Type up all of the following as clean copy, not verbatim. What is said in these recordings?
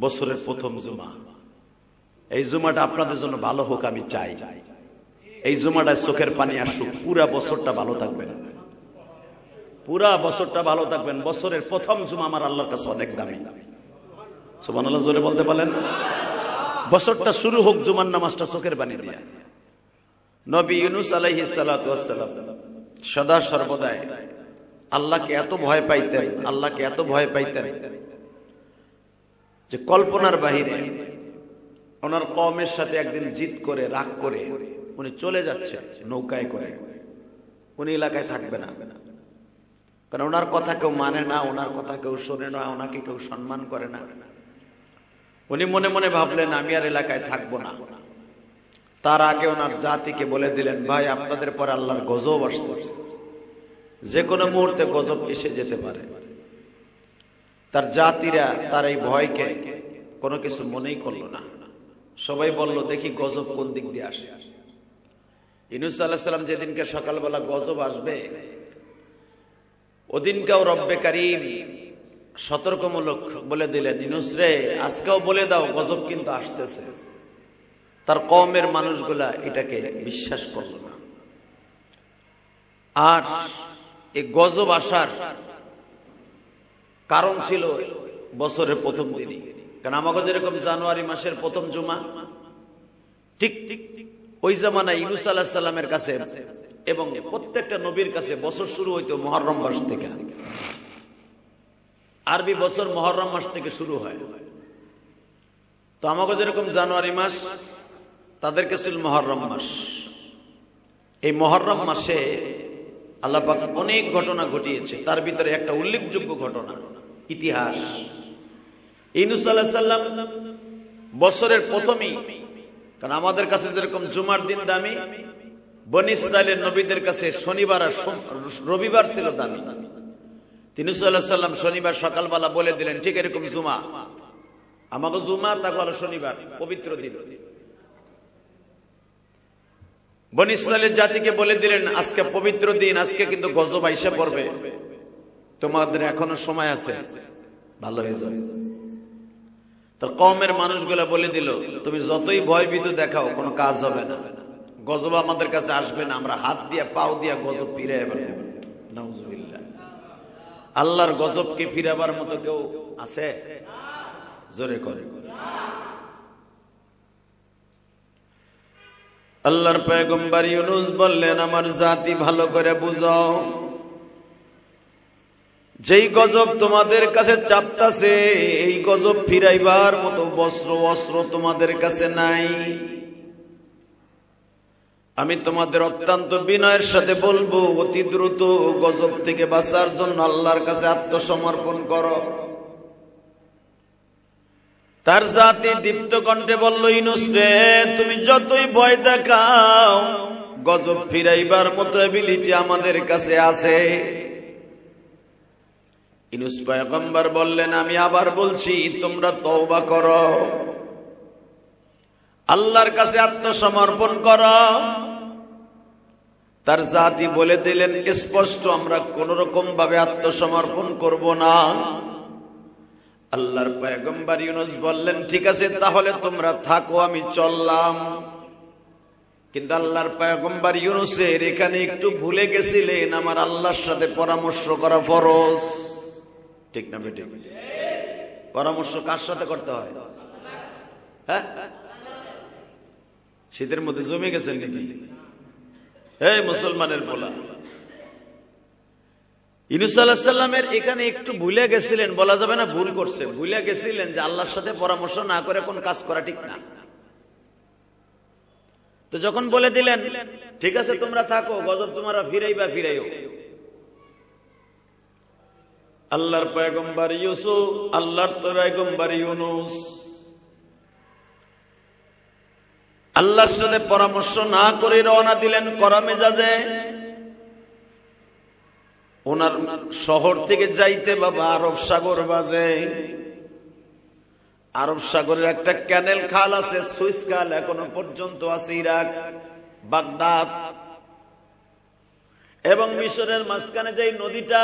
বছরের প্রথম জুমা। এই জুমাটা আপনাদের জন্য ভালো হোক আমি চাই। এই জুমাটায় চোখের পানি আসুক, পুরা বছরটা ভালো থাকবেন, পুরা বছরটা ভালো থাকবেন। বছরের প্রথম জুমা আমার আল্লাহর কাছে অনেক দামি। সুবহানাল্লাহ জোরে বলতে পারেন? বছরটা শুরু হোক জুমার নামাজটা চোখের পানি দিয়ে। নবী ইউনূস আলাইহিস সালাতু ওয়াস সালাম সদা সর্বদাই আল্লাহকে এত ভয় পাইতেন, আল্লাহকে এত ভয় পাইতেন যে কল্পনার বাহিরে ওনার কওমের সাথে একদিন জিদ করে রাগ করে উনি চলে যাচ্ছে নৌকায় করে। উনি এলাকায় থাকবে না, কারণ ওনার কথা কেউ মানে না, ওনার কথা কেউ শোনে না, ওনাকে কেউ সম্মান করে না। উনি মনে মনে ভাবলেন আমি আর এলাকায় থাকবো না। তার আগে ওনার জাতিকে বলে দিলেন, ভাই আপনাদের পর আল্লাহর গজব আসতেছে, যে কোনো মুহূর্তে গজব এসে যেতে পারে। তার জাতিরা তার এই ভয়কে কোনো কিছু মনেই করলো না। সবাই বলল দেখি গজব কোন দিক দিয়ে আসে। ইউনূস আলাইহিস সালাম যেদিনকে সকালবেলা গজব আসবে ওদিনকেও রব্বে কারীম সতর্কমূলক বলে দিলেন, ইউনূস রে আজকেও বলে দাও গজব কিন্তু আসতেছে। তার কওমের মানুষগুলা এটাকে বিশ্বাস করল না। আর এই গজব আসার কারণ ছিল বছরের প্রথম দিনই। কারণ আমাকে যেরকম জানুয়ারি মাসের প্রথম জুমা, ঠিক ওই জামানায় ইউনূস আলাইহিস সালামের কাছে এবং প্রত্যেকটা নবীর কাছে বছর শুরু হইতো মুহররম মাস থেকে। আরবি বছর মুহররম মাস থেকে শুরু হয়। তো আমাকে যেরকম জানুয়ারি মাস, তাদের কাছে ছিল মুহররম মাস। এই মুহররম মাসে আল্লাহ পাক অনেক ঘটনা ঘটিয়েছে। তার ভিতরে একটা উল্লেখযোগ্য ঘটনা ইতিহাস। ইউনূস আলাইহিস সালাম বছরের প্রথমেই, কারণ আমাদের কাছে যেরকম জুমার দিন দামি, বনী ইসরাইলের নবীদের কাছে শনিবার আর রবিবার ছিল দামি। ইউনূস আলাইহিস সালাম শনিবার সকালবেলা বলে দিলেন ঠিক এরকম জুমা, আমাকে জুমা তা হলো শনিবার, পবিত্র দিন। বনী ইসরাইলের জাতিকে বলে দিলেন আজকে পবিত্র দিন, আজকে কিন্তু গজব আইসা পড়বে, তোমাদের এখনো সময় আছে, ভালো হয়ে যাবে। তো কওমের মানুষগুলা বলে দিল তুমি যতই ভয়ভীত দেখাও কোনো কাজ হবে না, গজব আমাদের কাছে আসবে না, আমরা হাত দিয়া পাও দিয়া গজব ফিরাই ফেলব। নাউজুবিল্লাহ। আল্লাহর গজবকে ফিরাবার মতো কেউ আছে? জোরে করে। আল্লাহর পয়গম্বর ইউনূস বললেন আমার জাতি ভালো করে বুঝো, যেই গজব তোমাদের কাছে চাপতাছে এই গজব ফিরাইবার মতো অস্ত্র তোমাদের কাছে নাই। আমি তোমাদের অত্যন্ত বিনয়ের সাথে বলবো অতি দ্রুত গজব থেকে বাঁচার জন্য আল্লাহর কাছে আত্মসমর্পণ করো। তার জাতি দীপ্ত কণ্ঠে বলল, ইউনূস রে তুমি যতই ভয় দেখাও গজব ফিরাইবার মতো এবিলিটি আমাদের কাছে আছে। ইউনূস পয়গম্বর বললেন আমি আবার বলছি তোমরা তওবা করো, আল্লাহর কাছে আত্মসমর্পণ করো। তার জাতি বলে দিলেন স্পষ্ট আমরা কোন রকম ভাবে আত্মসমর্পণ করব না। আল্লাহর পয়গম্বর ইউনূস বললেন ঠিক আছে তাহলে তোমরা থাকো, আমি চললাম। কিন্তু আল্লাহর পয়গম্বর ইউনূসের এখানে একটু ভুলে গেছিলেন আমার আল্লাহর সাথে পরামর্শ করা ফরজ। ঠিক না বেটি? পরামর্শ কার সাথে করতে হয়? হ্যাঁ, শীতের মধ্যে জমে গেছেন নাকি? এই মুসলমানের বলা ইউনূস আলাইহিস সালামের এখানে একটু ভুলে গেছিলেন, বলা যাবে না ভুল করছে, ভুলে গেছিলেন যে আল্লাহর সাথে পরামর্শ না করে কোন কাজ করা ঠিক না। তো যখন বলে দিলেন ঠিক আছে তোমরা থাকো, গজব তোমরা ফিরাইও, আল্লাহর পয়গম্বর ইউসুফ, আল্লাহর পয়গম্বর ইউনূস আল্লাহর সাথে পরামর্শ না করে রওনা দিলেন করা মেজাজে। ওনার শহর থেকে যাইতে বাবা আরব সাগর বাজে। আরব সাগরের একটা ক্যানেল খাল আছে, সুইস খাল, এখনো পর্যন্ত আছে ইরাক, বাগদাদ এবং মিশরের মাঝখানে যে নদীটা,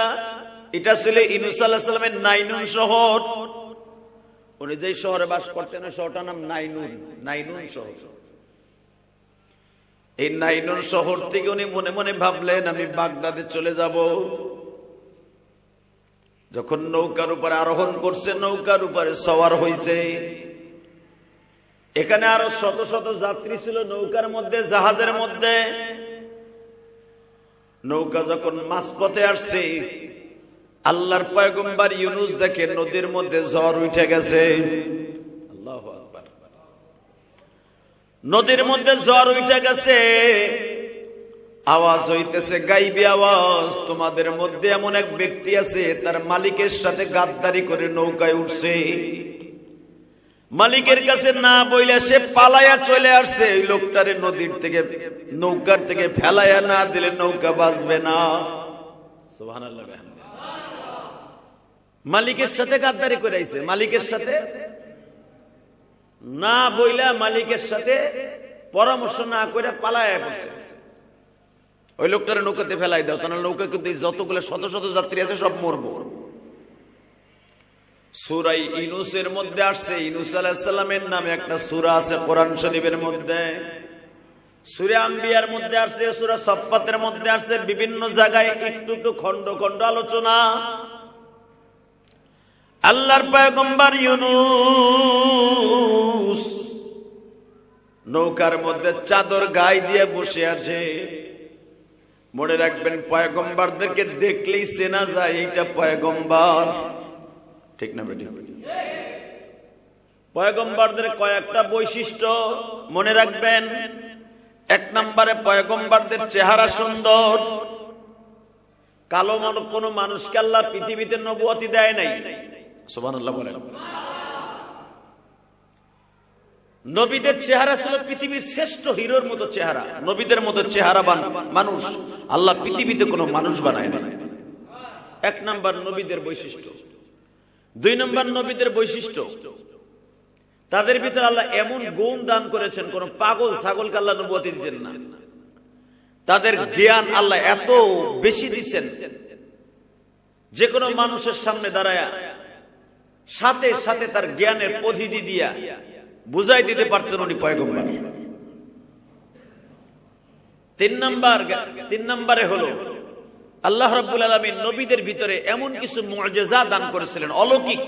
এটা ছিল ইউনূস আলাইহিস সালামের নাইনুন শহর। উনি যেই শহরে বাস করতেন ওই শহরটার নাম নাইনুন, নাইনুন শহর। এই নাইনুন শহর থেকে উনি মনে মনে ভাবলেন আমি বাগদাদে চলে যাব। যখন নৌকার উপরে আরোহণ করছে, নৌকার উপরে সওয়ার হয়েছে, এখানে আরো শত শত যাত্রী ছিল নৌকার মধ্যে, জাহাজের মধ্যে। নৌকা যখন মাঝপথে আসছে, আল্লাহর পয়গম্বর ইউনুস দেখে নদীর মধ্যে ঝড় উঠে গেছে। আল্লাহু আকবার। নদীর মধ্যে ঝড় উঠে গেছে, আওয়াজ হইতেছে গাইবি আওয়াজ, তোমাদের মধ্যে এমন এক ব্যক্তি আছে তার মালিকের সাথে গাদ্দারি করে নৌকায় উঠছে। মালিকের কাছে না বইলে সে পালায়া চলে আসছে। এই লোকটারে নদীর থেকে, নৌকার থেকে ফেলায়া না দিলে নৌকা বাঁচবে না। সুবহানাল্লাহ। মালিকের সাথে গাদ্দারি করে আইছে, মালিকের সাথে না বইলা, মালিকের সাথে পরামর্শ না করে পালায়া পড়ছে। ওই লোকটারে নৌকাতে ফেলাই দাও, তাহলে নৌকা কিন্তু যতগুলো শত শত যাত্রী আছে সব মরবো। সূরা ইউনূসের মধ্যে আসছে, ইউনূস আলাইহিস সালামের নামে একটা সূরা আছে কোরআন শরীফের মধ্যে। সূরা আম্বিয়ার মধ্যে আসছে, সূরা সাফফাতের মধ্যে আসছে, বিভিন্ন জায়গায় একটু একটু খন্ড খন্ড আলোচনা। আল্লাহর পয়গম্বর ইউনূস নৌকার মধ্যে চাদর গায়ে দিয়ে বসে আছে। মনে রাখবেন, পয়গম্বরদেরকে দেখলেই চেনা যায় এইটা পয়গম্বর, ঠিক না বেটি? পয়গম্বরদের কয়েকটা বৈশিষ্ট্য মনে রাখবেন। এক নম্বরে পয়গম্বরদের চেহারা সুন্দর। কালো কোন মানুষকে আল্লাহ পৃথিবীতে নবুয়তি দেয় নাই। সুবহানাল্লাহ বলেন। নবীদের চেহারা ছিল পৃথিবীর শ্রেষ্ঠ হিরোর মতো চেহারা, নবীদের মতো চেহারাবান মানুষ আল্লাহ পৃথিবীতে কোনো মানুষ বানায় না। এক নাম্বার নবীদের বৈশিষ্ট্য। দুই নম্বর নবীদের বৈশিষ্ট্য, তাদের ভিতরে আল্লাহ এমন গুণ দান করেছেন, কোন পাগল ছাগলকে আল্লাহ নবুয়তি দিতেন না। তাদের জ্ঞান আল্লাহ এত বেশি দিচ্ছেন, যে কোনো মানুষের সামনে দাঁড়ায় সাথে সাথে তার জ্ঞানের পরিধি দিয়া বুঝাই দিতে পারতেন উনি পয়গম্বর। তিন নম্বরে হলো আল্লাহ রাব্বুল আলামিন নবীদের ভিতরে এমন কিছু মুআজিজা দান করেছিলেন, অলৌকিক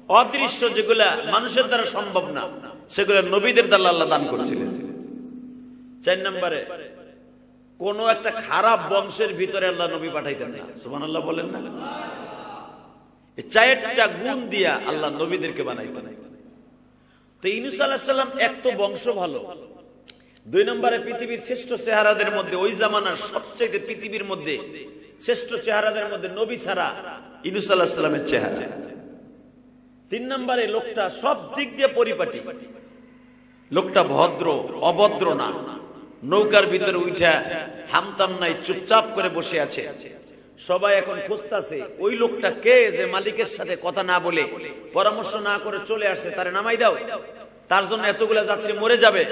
অদৃশ্য, যেগুলা মানুষের দ্বারা সম্ভব না, সেগুলো নবীদের দ্বারা আল্লাহ দান করেছিলেন। 4 নম্বরে, কোন একটা খারাপ বংশের ভিতরে আল্লাহ নবী পাঠাইতেন না। সুবহানাল্লাহ বলেন না? এই 4টা গুণ দিয়া আল্লাহ নবীদেরকে বানাইতেন। তো ইউনূস আলাইহিস সালাম এক তো বংশ ভালো, 2 নম্বরে পৃথিবীর শ্রেষ্ঠ চেহারাদের মধ্যে, ওই জামানার সবচেয়ে পৃথিবীর মধ্যে শ্রেষ্ঠ চেহারাদের মধ্যে নবী ছাড়া ইউনূস আলাইহিস সালামের চেহারা। 3 নম্বরে লোকটা সব দিক দিয়ে পরিপাটি, লোকটা ভদ্র, অভদ্র না। নৌকার ভিতরে উঠা হামতাম নাই, চুপচাপ করে বসে আছে। সবাই এখন খুঁজতেছে ওই লোকটা কে, যে মালিকের সাথে কথা না বলে, পরামর্শ না করে চলে আসছে, তারে নামাই দাও, তার জন্য এতগুলা যাত্রী মরে যাবে।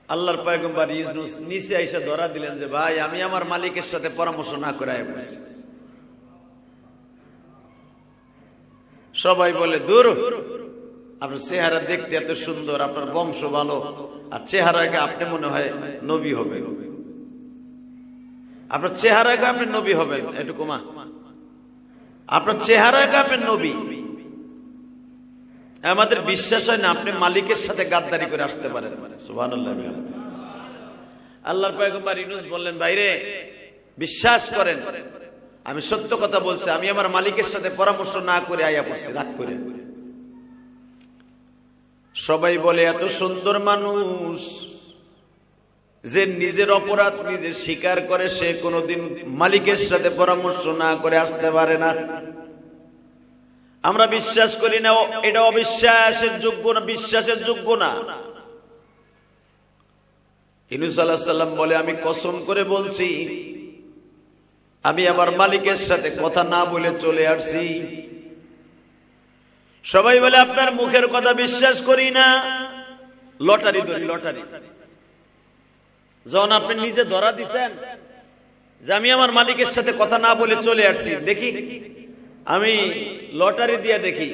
আল্লাহর পয়গম্বর ইউনূস নিচে আইসা ধরা দিলেন যে ভাই, আমি আমার মালিকের সাথে পরামর্শ না করে আয়া পড়ছি। সবাই বলে, দূর, আপনার চেহারা দেখতে এত সুন্দর, আপনার বংশ ভালো, আর চেহারাকে আপনি মনে হয় নবী হবে, আপনার চেহারাকে আপনি নবী হবেন, এটুকু মা, আপনার চেহারাকে আপনি নবী। আমাদের বিশ্বাস হয় না আপনি মালিকের সাথে গাদ্দারি করে আসতে পারেন। সুবহানাল্লাহ। আল্লাহর পয়গম্বর ইউনূস বললেন, ভাইরে বিশ্বাস করেন, আমি সত্য কথা বলছি, আমি আমার মালিকের সাথে পরামর্শ না করে আয়া পড়ছি, রাগ করে। সবাই বলে, এত সুন্দর মানুষ যে নিজের অপরাধ নিজে স্বীকার করে, সে কোনোদিন মালিকের সাথে পরামর্শ না করে আসতে পারে না। আমরা বিশ্বাস করি না, এটা অবিশ্বাসের যোগ্য না, বিশ্বাসের যোগ্য না। ইউনূস আলাইহিস সালাম বলে, আমি কসম করে বলছি, আমি আমার মালিকের সাথে কথা না বলে চলে আসছি। সবাই বলে, আপনার মুখের কথা বিশ্বাস করি না। লটারি ধরি, লটারি। যখন আপনি নিজে ধরা দিচ্ছেন যে আমি আমার মালিকের সাথে কথা না বলে চলে আসছি, দেখি আমি লটারি দিয়ে দেখি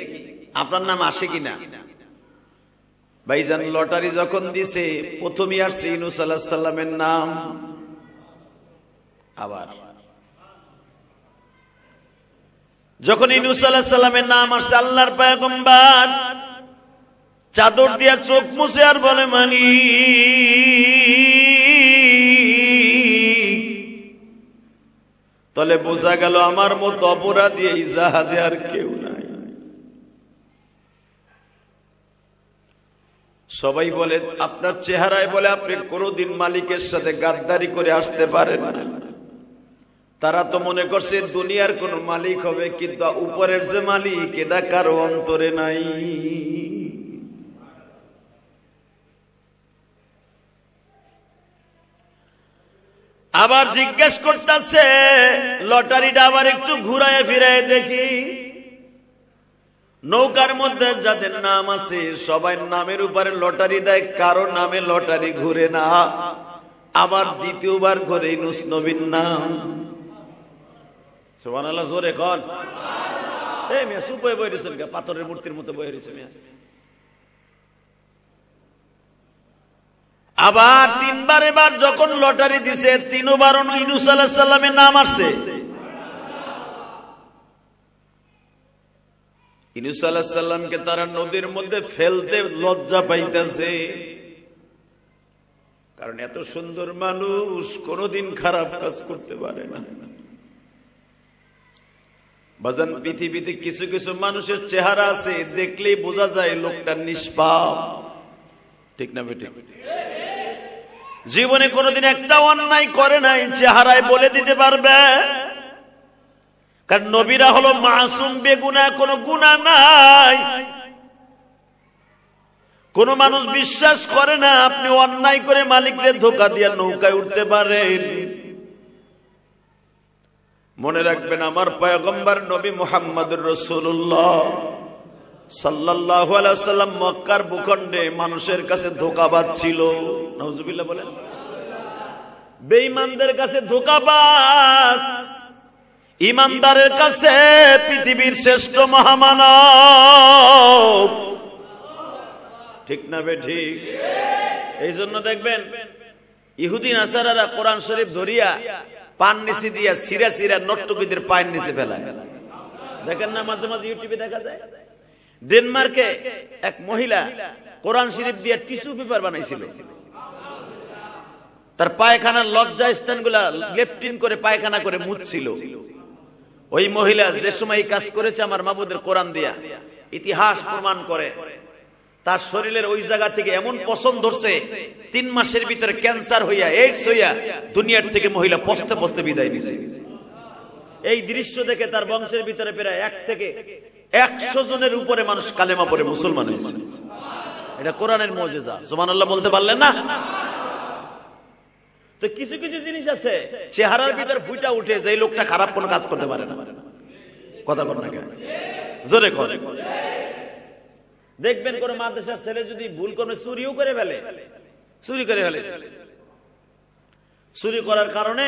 আপনার নাম আসে কিনা। ভাইজান লটারি যখন দিছে প্রথমে আসছে ইউনূস আলাইহিস সালামের নাম। আবার যখন ইউনূস আলাইহিস সালামের নাম আসছে, আল্লাহর পয়গম্বর চাদর দিয়া চোখ মুছে আর বলে মালিক। তাহলে বোঝা গেল আমার মতো অপরাধী এই জাহাজে আর কেউ নাই। সবাই বলে আপনার চেহারায় বলে আপনি কোনদিন মালিকের সাথে গাদ্দারি করে আসতে পারেন না। তারা তো মনে করছে দুনিয়ার কোন মালিক হবে, কিন্তু উপরের যে মালিক এটা কারো অন্তরে নাই। আবার জিজ্ঞেস করতেছে লটারিটা আবার একটু ঘুরায় ফিরায় দেখি, নৌকার মধ্যে যাদের নাম আছে সবাই নামের উপরে লটারি দেয়, কারো নামে লটারি ঘুরে না। আবার দ্বিতীয়বার ঘুরে ইউনূস নবীর নাম। সুবহানাল্লাহ, জোরে কোন। এই মিয়া চুপ হয়ে বসে রয়েছেন কে? পাথরের মূর্তির মতো বসে রয়েছে মিয়া। আবার তিনবার এবার যখন লটারি দিছে, তিনবার ইউনূস আলাইহিস সালামের নাম আসছে। ইউনূস আলাইহিস সালামকে তারা নদীর মধ্যে ফেলতে লজ্জা পাইতেছে, কারণ এত সুন্দর মানুষ কোনদিন খারাপ কাজ করতে পারে না। বাজান পৃথিবীতে কিছু কিছু মানুষের চেহারা আছে, দেখলেই বোঝা যায় লোকটা নিষ্পাপ। ঠিক না বেটি? জীবনে কোনোদিন একটা অন্যায় করে নাই, চেহারায় বলে দিতে পারবে। কারণ নবীরা হলো মাসুম, বেগুনাহ, কোনো গুনাহ নাই। কোন মানুষ বিশ্বাস করে না আপনি অন্যায় করে মালিকরে ধোঁকা দিয়ে নৌকায় উঠতে পারেন। মনে রাখবেন, আমার পয়গম্বর নবী মুহাম্মদুর রাসূলুল্লাহ সাল্লাল্লাহু আলাইহি ওয়াসাল্লাম মক্কার ভূখণ্ডে মানুষের কাছে ধোঁকাবাজ ছিল। নাউজুবিল্লাহ বলেন। বেঈমানদের কাছে ধোঁকাবাজ, ইমানদারের কাছে পৃথিবীর শ্রেষ্ঠ মহামানব। ঠিক না বে ঠিক? এই জন্য দেখবেন ইহুদি নাসারারা কোরআন শরীফ ধরিয়া পান নিচে দিয়া সিরা সিরা নট্টুকিদের পায়ের নিচে ফেলায়। দেখেন না, মাঝে মাঝে ইউটিউবে দেখা যায়। ডেনমার্কে এক মহিলা কোরআন শরীফ দিয়ে টিস্যু পেপার বানাইছিল। তার পায়খানার লজ্জা স্থানগুলা লেপটিন করে পায়খানা করে মুছছিল। ওই মহিলা যে সময় কাজ করেছে আমার মাবুদের কোরআন দিয়া, ইতিহাস প্রমাণ করে তার শরীরের ওই জায়গা থেকে এমন পছন্দ ধরছে, 3 মাসের ভিতরে ক্যান্সার হইয়া, এইডস হইয়া দুনিয়ার থেকে মহিলা পস্তে পস্তে বিদায় নিছে। এই দৃশ্য দেখে তার বংশের ভিতরে প্রায় 1 থেকে 100 জনের উপরে মানুষ কালেমা পড়ে মুসলমান হয়েছে। এটা কোরআনের মুজিজা। সুবহানাল্লাহ বলতে পারলেন না? তো কিছু কিছু জিনিস আছে চেহারার ভিতর ফুটা উঠে, যে লোকটা খারাপ কোনো কাজ করতে পারে না। কথা বল না কেন? জোরে করে দেখবেন, কোন মাদ্রাসার ছেলে যদি ভুল করে চুরিও করে ফেলে, চুরি করে ফেলে, চুরি করার কারণে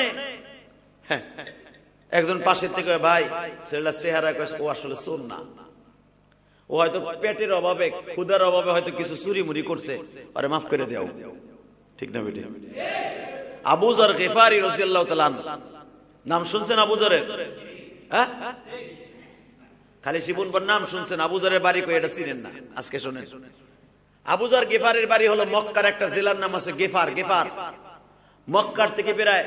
একজন পাশের থেকে, ভাই ছেলেটার চেহারা ও আসলে চোর না, ও হয়তো পেটের অভাবে, ক্ষুধার অভাবে হয়তো কিছু চুরি মুড়ি করছে, আরে মাফ করে দেও। ঠিক না বেটি? আবু যর গিফারি রাদিয়াল্লাহু তাআলা নাম শুনছেন? আবু যরের, হ্যাঁ, খালি শিবুনবর নাম শুনছেন, আবু যরের বাড়ি কই এটা চিনেন না। আজকে শুনেন, আবু যর গিফারের বাড়ি হলো মক্কার একটা জেলার নাম আছে গিফার। গিফার মক্কার থেকে প্রায়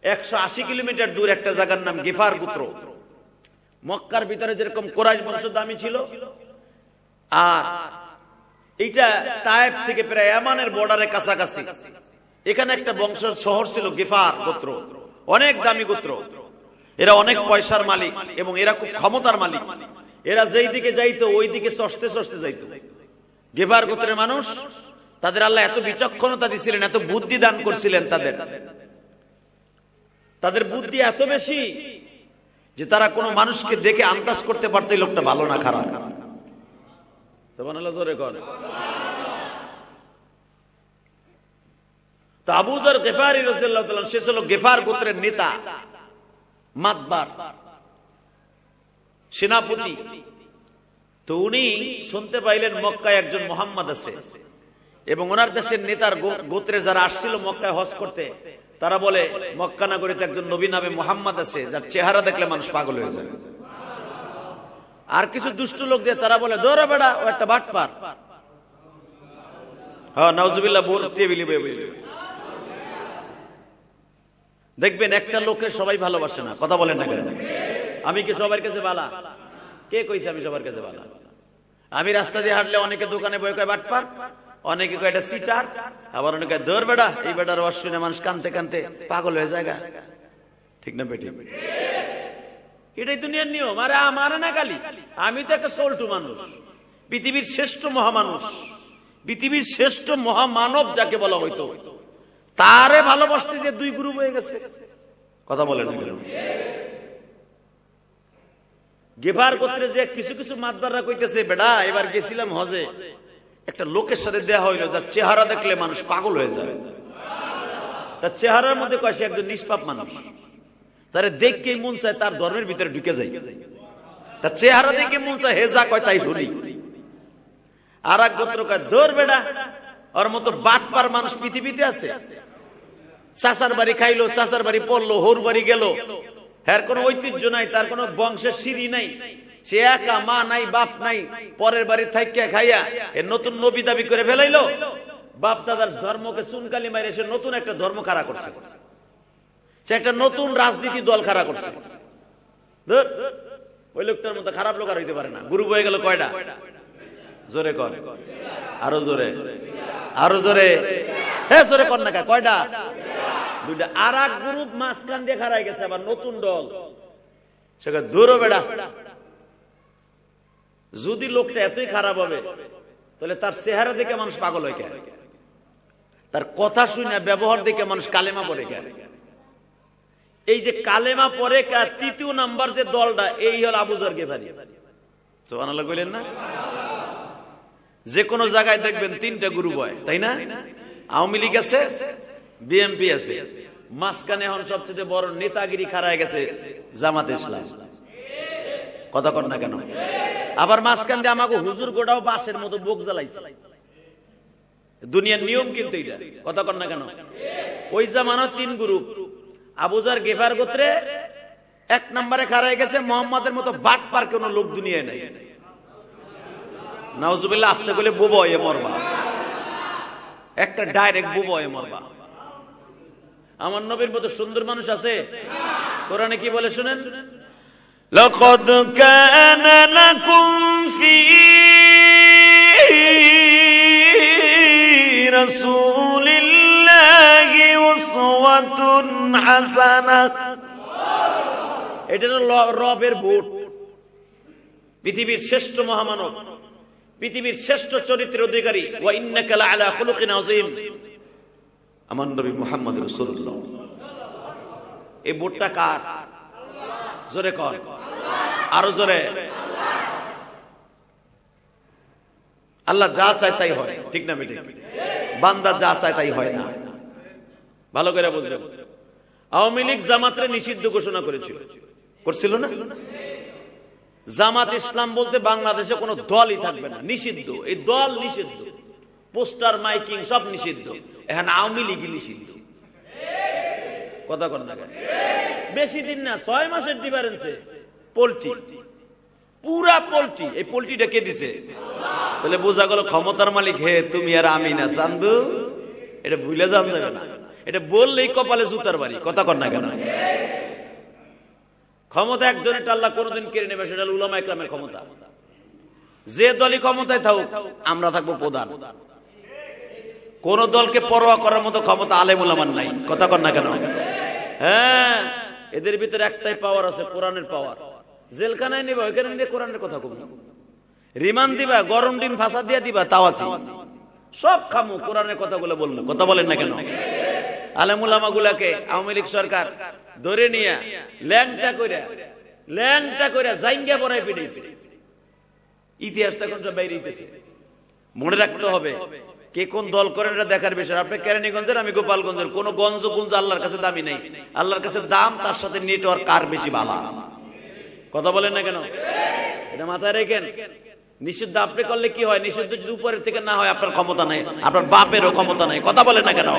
180 কিলোমিটার দূর একটা জায়গার নাম গিফার গোত্র। মক্কার ভিতরে যেরকম কুরাইশ বংশ দামি ছিল, আর এটা তায়েফ থেকে প্রায় ইয়ামানের বর্ডারের কাছাকাছি, এখানে একটা বংশ শহর ছিল গিফার গোত্র, অনেক দামি গোত্র। এরা অনেক পয়সার মালিক এবং এরা খুব ক্ষমতার মালিক। এরা যেই দিকে যাইতো ওই দিকে চষতে চষতে যাইতো। গিফার গোত্রের মানুষ, তাদের আল্লাহ এত বিচক্ষণতা দিছিলেন, এত বুদ্ধি দান করছিলেন, তাদের বুদ্ধি এত বেশি যে তারা কোনো মানুষকে দেখে আন্দাজ করতে পারতো এই লোকটা ভালো না খারাপ। সুবহানাল্লাহ জোরে কর। তো আবু যর গিফারি রাদিয়াল্লাহু তাআলা, সে ছিল গিফার গোত্রের নেতা, মাতবার। সেনাপতি। তো উনি শুনতে পাইলেন মক্কায় একজন মোহাম্মদ আছে, এবং ওনার দেশের নেতার গোত্রে যারা আসছিল মক্কায় হজ করতে, তারা বলে মক্কা নগরীতে একজন নবী নামে মোহাম্মদ আছে, যার চেহারা দেখলে মানুষ পাগল হয়ে যায়। আর কিছু দুষ্ট লোক দিয়ে তারা বলে দৌড়া বেড়া, ও একটা বাটপার। হ্যাঁ, নাউজুবিল্লাহ। দেখবেন একটা লোকের সবাই ভালোবাসে না, কথা বলেন না কেন? আমি কি সবার কাছে বালা? কে কইছে আমি সবার কাছে বালা? আমি রাস্তা দিয়ে হাঁটলে অনেকে দোকানে বই কয় বাটপার, অনেকে কয় এটা সিটার, আবার অনেকে দৌড় বেড়া। এই বেটার ওয়াজ শুনে মানুষ কানতে কানতে পাগল হয়ে যায়। ঠিক না বেটি? এটাই দুনিয়ার নিয়ম। আরে আমার না গালি, আমি তো একটা সোলটু মানুষ, পৃথিবীর শ্রেষ্ঠ মহামানুষ, পৃথিবীর শ্রেষ্ঠ মহামানব যাকে বলা হইতো, তারে ভালোবাসতে যে দুই গ্রুপ হয়ে গেছে। কথা বলেন না কেন? গেফার গোত্রে যে কিছু কিছু মাতবাররা কইতেছে, বেড়া এবার গেছিলাম হজে, একটা লোকের সাথে দেয়া হইলো যার চেহারা দেখলে মানুষ পাগল হয়ে যায়। তার চেহারার মধ্যে কয় সে একজন নিষ্পাপ মানুষ, তারে দেখকেই মন চায় তার ধর্মের ভিতরে ঢুকে যায়। তার চেহারা দেখে মন চায় হে যা কয় তাই শুনি। আর এক গোত্র কয় দৌড় বেড়া, ওর মতো বাটপার মানুষ পৃথিবীতে আছে। চাচার বাড়ি খাইলো, চাচার বাড়ি পড়লো, হোর বাড়ি গেল, এর কোনো ঐতিহ্য নাই, তার কোনো বংশের সিঁড়ি নাই, সে একা, মা নাই বাপ নাই, পরের বাড়ি থাইকা খাইয়া এর নতুন নবী দাবি করে ফেলাইলো। বাপ দাদার ধর্মকে চুনকালি মাইরে সে নতুন একটা ধর্ম খাড়া করছে, সে একটা নতুন রাজনীতি দল খাড়া করছে। ওই লোকটার মতো খারাপ লোক আর হইতে পারে না। গ্রুপ হয়ে গেল কয়টা? জোরে কর, আরো জোরে, আরো জোরে, হ্যাঁ জোরে কর না। কয়টা? দুইটা। আর এক গ্রুপ মাঝখান দিয়ে খাড়াই গেছে, আবার নতুন দল। সেটা দূরও বেড়া। যদি লোকটা এতই খারাপ হবে, তাহলে তার চেহারা দেখে মানুষ পাগল হয় কেন? তার কথা শুনে, ব্যবহার দেখে মানুষ কালেমা পড়ে কেন? এই যে কালেমা পড়ে, তৃতীয় নাম্বার যে দলটা, এই হল আবু যর গেফারি। সুবহানাল্লাহ কইলেন না? যে কোনো জায়গায় দেখবেন তিনটা গ্রুপ হয়, তাই না? আওয়ামী লীগ আছে, বিএনপি আছে, মাঝখানে এখন সবচেয়ে বড় নেতাগিরি খাড়ায় গেছে জামাত ইসলাম। কথা কর না কেন? আবার মাঝখান দিয়ে আমাকে হুজুর গোটাও বাসের মতো বুক জ্বালাইছে। দুনিয়ার নিয়ম কিন্তু এটা। কথা কর না কেন? ওই জামানো তিন গ্রুপ। আবু যর গেফার গোত্রে এক নম্বরে খাড়ায় গেছে মোহাম্মদের মতো বাটপার কোন লোক দুনিয়ায় নাই। নাউজুবিল্লাহ। আসতে গেলে বুবো হয়ে মরবা, একটা ডাইরেক্ট বুবো হয়ে মরবা। আমার নবীর মতো সুন্দর মানুষ আছে? কোরআনে কি বলে শুনেন? লাকাদ কানা লাকুম ফি রাসূলিল্লাহি উসওয়াতুন হাসানাহ। এটা হলো রবের ভোট। পৃথিবীর শ্রেষ্ঠ মহামানব, পৃথিবীর শ্রেষ্ঠ চরিত্রের অধিকারী, ওয়া ইন্নাকা লাআলা খুলুকিন আযীম, আমার নবী মুহাম্মদ রাসূলুল্লাহ। এই ভোটটা কার? জোরে কর, আরো জোরে। আল্লাহ যা চায় তাই হয়, ঠিক না বেঠিক? বান্দা যা চায় তাই হয় না। ভালো করে বুঝবেন। আওয়ামী লীগ জামাতরে নিষিদ্ধ ঘোষণা করেছিল, করছিল না? জামাত ইসলাম বলতে বাংলাদেশে কোনো দলই থাকবে না, নিষিদ্ধ। এই দল নিষিদ্ধ, পোস্টার মাইকিং সব নিষিদ্ধ। এখন আওয়ামী লীগই নিষিদ্ধ। কথা কর না? বেশি দিন না, 6 মাসের ডিফারেন্সে পোল্ট্রি, পুরা পোল্ট্রি। এই পোল্ট্রিটা কে দিছে? তাহলে বোঝা গেল ক্ষমতার মালিক হে তুমি আর আমি না, চান্দু। এটা ভুলে যাওয়া যাবে না। এটা বললেই কপালে জুতার বাড়ি। কথা কর না কেন? ক্ষমতা একজনের, আল্লাহ কোনদিন কেড়ে নেবে, সেটা উলামা ইকরামের ক্ষমতা। যে দলই ক্ষমতায় থাকুক, আমরা থাকবো প্রধান। কোন দলকে পরোয়া করার মতো ক্ষমতা আলেম উলামার নাই। কথা কর না কেন? হ্যাঁ, এদের ভিতরে একটাই পাওয়ার আছে, কোরআনের পাওয়ার। জেলখানায় নিবা, ওইখানে নিয়ে কোরআনের কথা কব। রিমান্ড দিবা, গরম ডিম ফাঁসা দিয়া দিবা, তাও আছে। সব খামু, কোরআনের কথাগুলো বলবো। কথা বলেন না কেন? আলেম উলামা গুলাকে আওয়ামী লীগ সরকার ধরে নিয়ে ল্যাংটা কইরা জাইঙ্গা পড়ায় পিটাইছে। ইতিহাসটা কোন সব বাইরে হইতেছে। মনে রাখতে হবে কে কোন দল করেন, এটা দেখার বিষয়। আপনি কেরানীগঞ্জের, আমি গোপালগঞ্জের। কোন গঞ্জ গুঞ্জ আল্লাহর কাছে দামি নাই। আল্লাহর কাছে দাম, তার সাথে নেটওয়ার্ক কার বেশি ভালো। কথা বলেন না কেন? এটা মাথায় রেখেন। নিষিদ্ধ আপনি করলে কি হয়? নিষিদ্ধ যদি উপরের থেকে না হয়, আপনার ক্ষমতা নাই, আপনার বাপেরও ক্ষমতা নাই। কথা বলেন না কেন?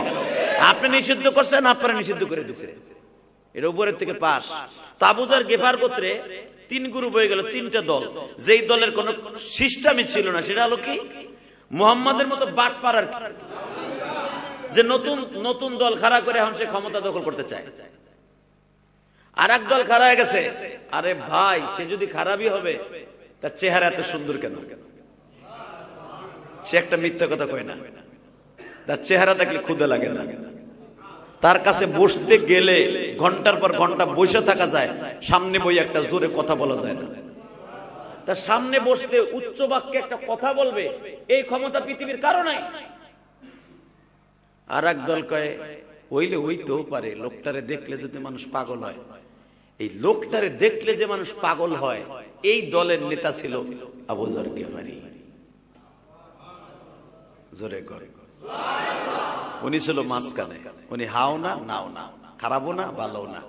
আপনি নিষিদ্ধ করছেন, আপনারা নিষিদ্ধ করে দিচ্ছে, এটা উপরের থেকে পাস। আবু যর গিফার গোত্রে 3 গ্রুপ হয়ে গেল, 3টা দল। যেই দলের কোন সিস্টেমই ছিল না, সেটা হলো কি মুহাম্মাদের মতো বাটপাড়ার, যে নতুন নতুন দল খাড়া করে এখন সে ক্ষমতা দখল করতে চায়। আর এক দল খাড়া হয়ে গেছে, আরে ভাই সে যদি খারাপই হবে, তার চেহারা এত সুন্দর কেন? সে একটা মিথ্যা কথা কয় না, তার চেহারা দেখলে ক্ষুধা লাগে না, তার কাছে বসতে গেলে ঘন্টার পর ঘন্টা বসে থাকা যায়, সামনে বই একটা জোরে কথা বলা যায় না। তার সামনে বসতে উচ্চ বাক্যে একটা কথা বলবে, এই ক্ষমতা পৃথিবীর কারো নাই। আর এক দল কয় ওইলে হইতেও পারে, লোকটারে দেখলে যদি মানুষ পাগল হয়। এই লোকটারে দেখলে যে মানুষ পাগল হয়, এই দলের নেতা ছিল আবু যর গিফারি। জোরে করে, উনি ছিল মাঝখানে, উনি হাও না নাও না, খারাপও না ভালো না।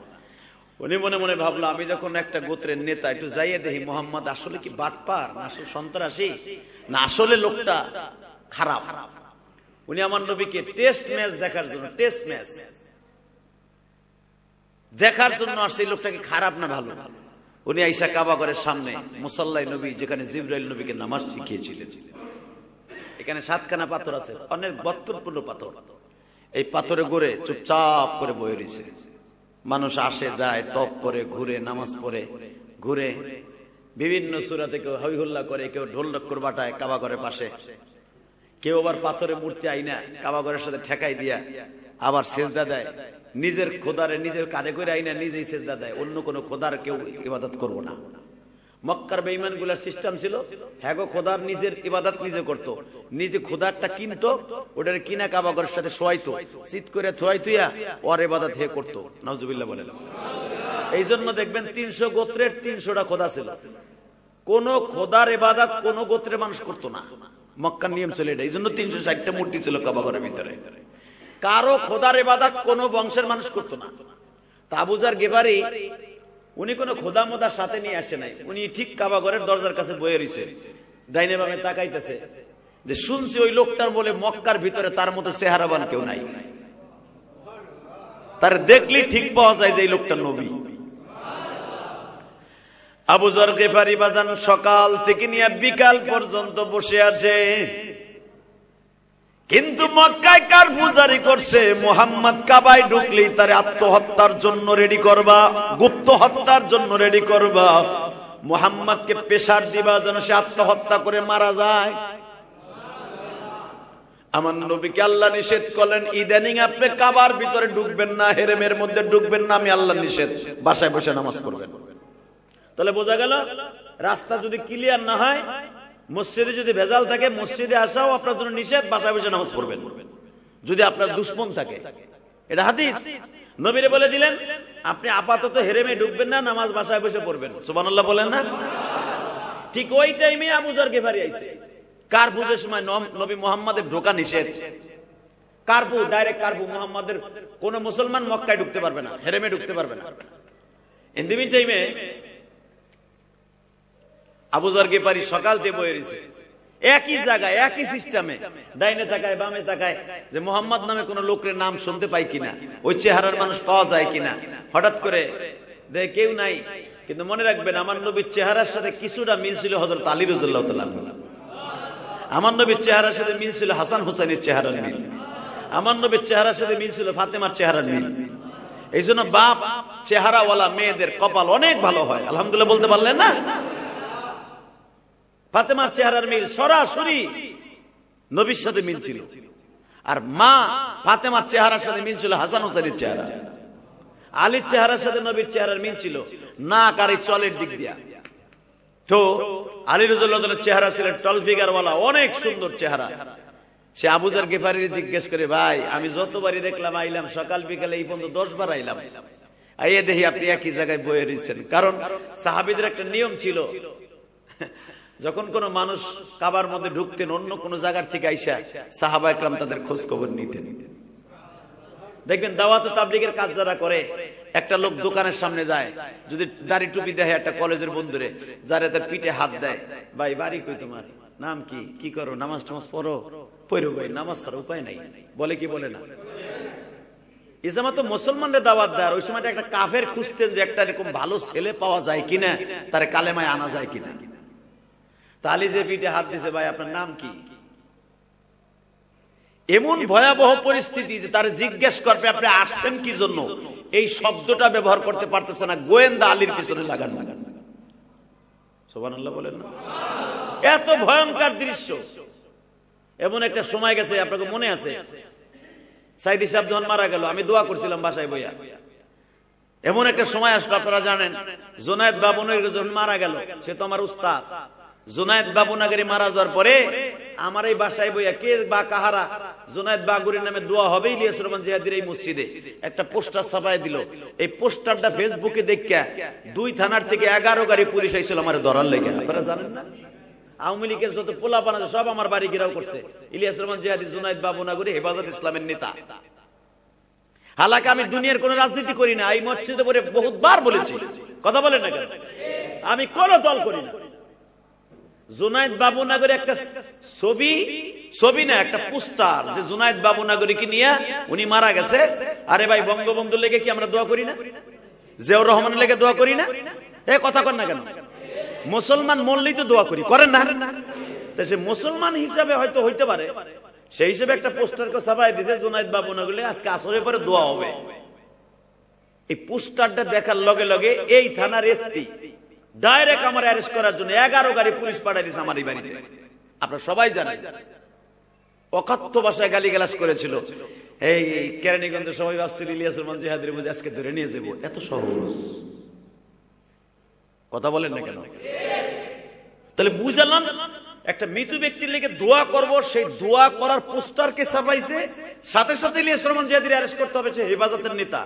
উনি মনে মনে ভাবলো, আমি যখন একটা গোত্রের নেতা, একটু যাইয়ে দেখি মোহাম্মদ আসলে কি বাটপার, না আসলে সন্ত্রাসী, না আসলে লোকটা খারাপ। উনি আমার নবীকে টেস্ট ম্যাচ দেখার জন্য, টেস্ট ম্যাচ দেখার জন্য আসছে, এই লোকটাকে খারাপ না ভালো। উনি আইসা কাবা ঘরের সামনে মুসাল্লায় নবী, যেখানে জিবরাইল নবীকে নামাজ শিখিয়েছিলেন, এখানে 7খানা পাথর আছে, অনেক বর্তনপূর্ণ পাথর। এই পাথরে গড়ে চুপচাপ করে বয়ে রয়েছে। মানুষ আসে যায়, তপ করে, ঘুরে, নামাজ পড়ে, ঘুরে, বিভিন্ন সূরাতে কেউ হইহুল্লাহ করে, কেউ ঢোল ডক্কর বাটায় কাবা ঘরের পাশে, কেউ আবার পাথরে মূর্তি আইনা কাবা ঘরের সাথে ঠেকাই দিয়া আবার সেজদা দেয়। নিজের খোদারে নিজের কাঁধে করে আইনা নিজেই সেজদা দেয়, অন্য কোনো খোদার কেউ ইবাদত করবো না। মক্কার বেঈমান গুলার সিস্টেম ছিল, হ্যাঁ গো খোদার নিজের ইবাদত নিজে করতো, নিজে খোদারটা কিনতো, ওটার কিনা কাবা ঘরের সাথে শোয়াইতো, চিৎ করে থোয়াই তুইয়া ওর ইবাদত হে করতো। নাউজুবিল্লাহ বলেন। এই জন্য দেখবেন 300 গোত্রের 300টা খোদা ছিল। কোন খোদার ইবাদত কোন গোত্রের মানুষ করতো না, মক্কার নিয়ম ছিল এটা। এই জন্য 360টা মূর্তি ছিল কাবা ঘরের ভিতরে। কারো খোদার ইবাদত কোন বংশের মানুষ করতো না। তা আবু যর গিফারি উনি কোন খোদা মোদার সাথে নিয়ে আসে নাই, উনি ঠিক কাবা ঘরের দরজার কাছে বয়ে রইছে, ডাইনে বামে তাকাইতেছে, যে শুনছি ওই লোকটার বলে মক্কার ভিতরে তার মতো চেহারাবান কেউ নাই, তার দেখলি ঠিক পাওয়া যায় যে এই লোকটা নবী। আবু যর গিফারি বাজান সকাল থেকে নিয়ে বিকাল পর্যন্ত বসে আছে, কিন্তু মক্কায় কার পূজারি করছে, মুহাম্মদ কাবায় ঢুকলেই তার আত্মহত্যার জন্য রেডি করবা, গুপ্ত হত্যার জন্য রেডি করবা, মুহাম্মদকে পেশার দিবা যেন সে আত্মহত্যা করে মারা যায়। আমার নবীকে আল্লাহ নিষেধ করলেন, ইদানিং আপনি কাবার ভিতরে ঢুকবেন না, হেরেমের মধ্যে ঢুকবেন না, আমি আল্লাহ নিষেধ, বাসায় বসে নামাজ পড়বেন। তাহলে বোঝা গেল, রাস্তা যদি ক্লিয়ার না হয়, মসজিদে যদি ভেজাল থাকে, মসজিদে আসাও আপনার জন্য নিষেধ, বাসায় বসে নামাজ পড়বেন যদি আপনার দুশমন থাকে। এটা হাদিস, নবীরে বলে দিলেন আপনি আপাতত হেরেমে ঢুকবেন না, নামাজ বাসায় বসে পড়বেন। সুবহানাল্লাহ বলেন না? ঠিক ওই টাইমে আবু যর গিফারি আইছে। কারফুজের সময় নবী মুহাম্মাদের ঢোকা নিষেধ, কারফু, ডাইরেক্ট কারফু, মুহাম্মাদের কোন মুসলমান মক্কায় ঢুকতে পারবে না, হেরেমে ঢুকতে পারবে না। ইন দি মিন টাইমে আবু যর গিফারি সকাল থেকে বয়ে রয়েছে, একই জায়গায় একই সিস্টেমে, ডাইনে তাকায় বামে তাকায়, যে মুহাম্মদ নামে কোন লোকের নাম শুনতে পাই কিনা, ওই চেহারার মানুষ পাওয়া যায় কিনা। হঠাৎ করে দেখে কেউ নাই, কিন্তু মনে রাখবেন আমার নবীর চেহারার সাথে কিছুটা মিল ছিল হযরত আলী রাদিয়াল্লাহু তাআলা। আমার নবীর চেহারার সাথে মিল ছিল হাসান হুসাইনের চেহারার মিল, আমার নবীর চেহারার সাথে মিল ছিল ফাতেমার চেহারার মিল। এই জন্য বাপ চেহারাওয়ালা মেয়েদের কপাল অনেক ভালো হয়, আলহামদুলিল্লাহ বলতে পারলেন না? ফাতেমার চেহারার মিল সরাসরি নবীর সাথে মিল ছিল, আর মা ফাতেমার চেহারার সাথে মিল ছিল হাসান হোসেনের চেহারা। আলীর চেহারার সাথে নবীর চেহারার মিল ছিল নাক আর চলের দিক দিয়া। তো আলী রাদিয়াল্লাহু তাআলার চেহারা ছিল টল ফিগার ওয়ালা, অনেক সুন্দর চেহারা। সে আবু যর গিফারি জিজ্ঞেস করে, ভাই আমি যতবারই দেখলাম আইলাম, সকাল বিকালে এই পর্যন্ত 10 বার আইলাম, আইয়ে দেখি আপনি একই জায়গায় বয়ে রয়েছেন। কারণ সাহাবীদের একটা নিয়ম ছিল, যখন কোন মানুষ কাবার মধ্যে ঢুকতেন অন্য কোন জায়গার থেকে আইসা, সাহাবা একরাম তাদের খোঁজ খবর নিতেন। দেখবেন দাওয়াত ও তাবলীগের কাজ যারা করে, একটা লোক দোকানের সামনে যায়, যদি দাড়ি টুপি দেখে একটা কলেজের বন্ধুরে, যারা তার পিঠে হাত দেয়, ভাই বাড়ি কই তোমার, নাম কি, কি করো, নামাজ টামাজ পড়ো, পড়ো ভাই, নামাজ ছাড়া উপায় নাই, বলে কি বলে না? এই সময় তো মুসলমানদের দাওয়াত দেয়, ওই সময় একটা কাফের খুঁজতেন যে একটা এরকম ভালো ছেলে পাওয়া যায় কিনা, তার কালেমায় আনা যায় কিনা। তালি যে পিঠে হাত দিছে, ভাই আপনার নাম কি? এমন ভয়াবহ পরিস্থিতি যে তার জিজ্ঞেস করবে আপনি আসছেন কি জন্য, এই শব্দটা ব্যবহার করতে পারতেছে না, গোয়েন্দা আলীর পিছনে লাগান। সুবহানাল্লাহ বলেন না? এত ভয়ঙ্কর দৃশ্য। এমন একটা সময় গেছে, আপনাকে মনে আছে, সাইদি সাহেব যখন মারা গেল, আমি দোয়া করছিলাম বাসায় বইয়া। এমন একটা সময় আসলো, আপনারা জানেন, জুনায়েদ বাবুনগরী যখন মারা গেল, সে তো আমার উস্তাদ। জুনায়েদ বাবুনগরী মারা যাওয়ার পরে আমার এই বাসায় বইয়া কে বা কাহারা জুনায়েদ বাবুনগরীর নামে দোয়া হবে ইলিয়াস রহমান জিহাদির এই মসজিদে একটা পোস্টার ছাপায় দিল। এই পোস্টারটা ফেসবুকে দেখা 2 থানার থেকে 11 গাড়ি পুলিশ আইছিল আমার ধরার লেগে। আপনারা জানেন না, আওয়ামী লীগের যত পোলাপান আছে সব আমার বাড়ি ঘেরাও করছে। ইলিয়াস রহমান জিহাদি জুনায়েদ বাবুনগরী হেফাজত ইসলামের নেতা। হালাকা আমি দুনিয়ার কোন রাজনীতি করি না, এই মসজিদে পরে বহুতবার বলেছি, কথা বলেন না কেন? আমি কোন দল করি না। জুনায়েদ বাবুনগরী একটা ছবি না, একটা পোস্টার, যে জুনায়েদ বাবুনগরীকে নিয়ে উনি মারা গেছে। আরে ভাই, বঙ্গবন্ধুর লেগে কি আমরা দোয়া করি না? জিয়াউর রহমানের লেগে দোয়া করি না? এই কথা কন না কেন? মুসলমান মরলেই তো দোয়া করি, করেন না? তো সে মুসলমান হিসাবে হয়তো হইতে পারে, সেই হিসেবে একটা পোস্টারকে ছাপাই দিয়েছে জুনায়েদ বাবুনগরী আজকে আসরের পরে দোয়া হবে। এই পোস্টারটা দেখার লগে লগে এই থানার এসপি ডাইরেক্ট আমার অ্যারেস্ট করার জন্য 11 গাড়ি পুলিশ পাঠাই দিয়েছে আমার এই বাড়িতে। আপনারা সবাই জানেন, অকথ্য ভাষায় গালিগালাজ করেছিল। এই কেরানীগঞ্জে সবাই ভাবছিল ইলিয়াস রহমান জিহাদির বুঝে আজকে ধরে নিয়ে যাবো, এত সহজ। কথা বলেন না কেন? তাহলে বুঝালাম, একটা মৃত্যু ব্যক্তির লেগে দোয়া করব, সেই দোয়া করার পোস্টারকে ছাপাইছে, সাথে সাথে ইলিয়াস রহমান জিহাদির অ্যারেস্ট করতে হবে, সে হেফাজতের নেতা।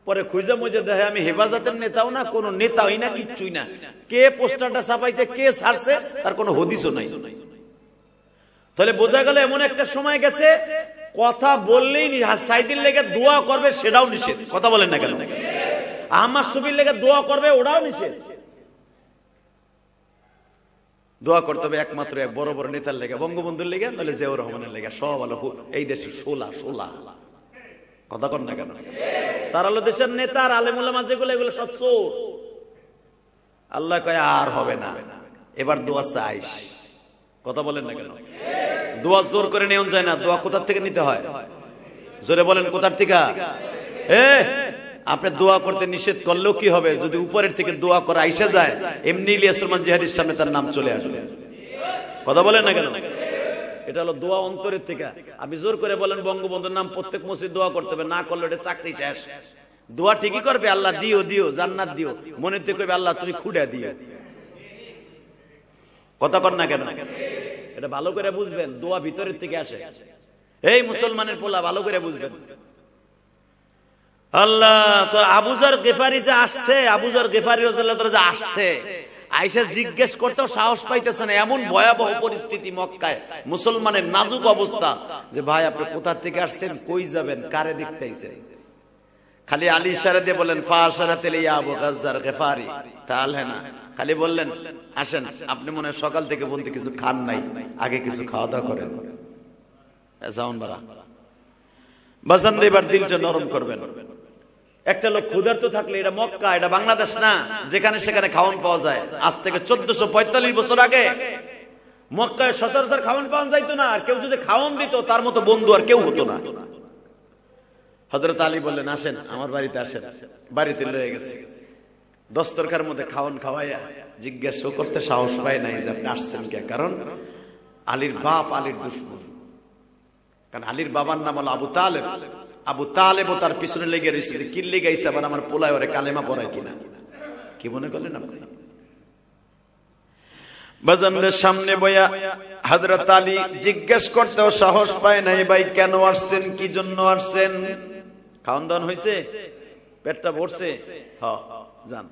পরে খুঁজে মুজে দেখে আমি হেফাজতের নেতাও না, কোন নেতাই না, কিচ্ছুই না। কে পোস্টারটা ছাপাইছে, কে ছাড়ছে, তার কোনো হদিসও নাই। তাহলে বোঝা গেল এমন একটা সময় গেছে, কথা বললেই সাইদির লেগে দোয়া করবে সেটাও নিষেধ। কথা বলেন না কেন? আহমদ শফির লেগে দোয়া করবে ওটাও নিষেধ। দোয়া করতে হবে একমাত্র এক বড় বড় নেতার লেগে, বঙ্গবন্ধুর লেগে, নাহলে জিয়াউর রহমানের লেগে। সব আলো এই দেশে সোলা। কথা কর না কেন? তার হলো দেশের নেতা আর আলেম উলামা যেগুলো, এগুলো সব চোর। আল্লাহ কয় আর হবে না, এবার দোয়া চাইস। কথা বলেন না কেন? দোয়া জোর করে নেওয়া যায় না। দোয়া কোথার থেকে নিতে হয়? জোরে বলেন, কোথার থেকে? আপনি দোয়া করতে নিষেধ করলেও কি হবে, যদি উপরের থেকে দোয়া করা আইসা যায়, এমনি ইলিয়াস রহমান জিহাদির সামনে তার নাম চলে আসবে। কথা বলেন না কেন? এটা হলো দোয়া অন্তরের থেকে। আপনি জোর করে বলেন বঙ্গবন্ধুর নাম প্রত্যেক মসজিদ দোয়া করতে হবে, না করলে এটা চাকরি শেষ। দোয়া ঠিকই করবে, আল্লাহ দিও দিও, জান্নাত দিও, মনে থেকে কইবে আল্লাহ তুমি খুঁড়ে দিও। কথা কর না কেন? এটা ভালো করে বুঝবেন, দোয়া ভিতরের থেকে আসে। এই মুসলমানের পোলা ভালো করে বুঝবেন। আল্লাহ তো আবু যর গিফারি যে আসছে, আবু যর গিফারি রাদিয়াল্লাহু তাআলা যে আসছে, আয়েশা জিজ্ঞেস করতেও সাহস পাইতেছে না। এমন ভয়াবহ পরিস্থিতি মক্কায়, মুসলমানের নাজুক অবস্থা, যে ভাই আপনি কোথা থেকে আসছেন, কই যাবেন, কারে দেখতে আইছেন? খালি আলী ইশারা দিয়ে বলেন ফাশারাতিল ইয়া আবু গাজ্জার গিফারি তাহলে না, খালি বললেন আসেন, আপনি মনে হয় সকাল থেকে বলতে কিছু খান নাই, আগে কিছু খাওয়া দাওয়া করেন। যাওন বারা বাজান, এবার দিলটা নরম করবেন। একটা লোক ক্ষুধার্ত থাকলে, এটা মক্কা, এটা বাংলাদেশ না, যেখানে সেখানে খাওয়ান পাওয়া যায়। আজ থেকে 1445 বছর আগে মক্কায় সচরাচর খাওয়ান পাওয়া যাইতো না। আর কেউ যদি খাওয়ান দিত, তার মতো বন্ধু আর কেউ হতো না। হযরত আলী বললেন আসেন, আমার বাড়িতে আসেন। বাড়িতে লয়ে গেছে, দস্তরখার মধ্যে খাওয়ান খাওয়াইয়া জিজ্ঞাসা করতে সাহস পায় নাই যে আপনি আসছেন কে। কারণ আলীর বাপ আলীর দুশমন। কারণ আলীর বাবার নাম হলো আবু তালেব। আবু তালেব ও তার পিছনে লেগে রয়েছে, কি লেগে আইছে আবার আমার পোলায় ওরে কালেমা পড়ায় কিনা। কি মনে করলেন আপনি? বাজানের সামনে বইয়া হযরত আলী জিজ্ঞেস করতেও সাহস পায় নাই, ভাই কেন আসছেন, কি জন্য আসছেন? খাওয়ান দাওয়ান হয়েছে, পেটটা ভরছে? হ্যাঁ যান।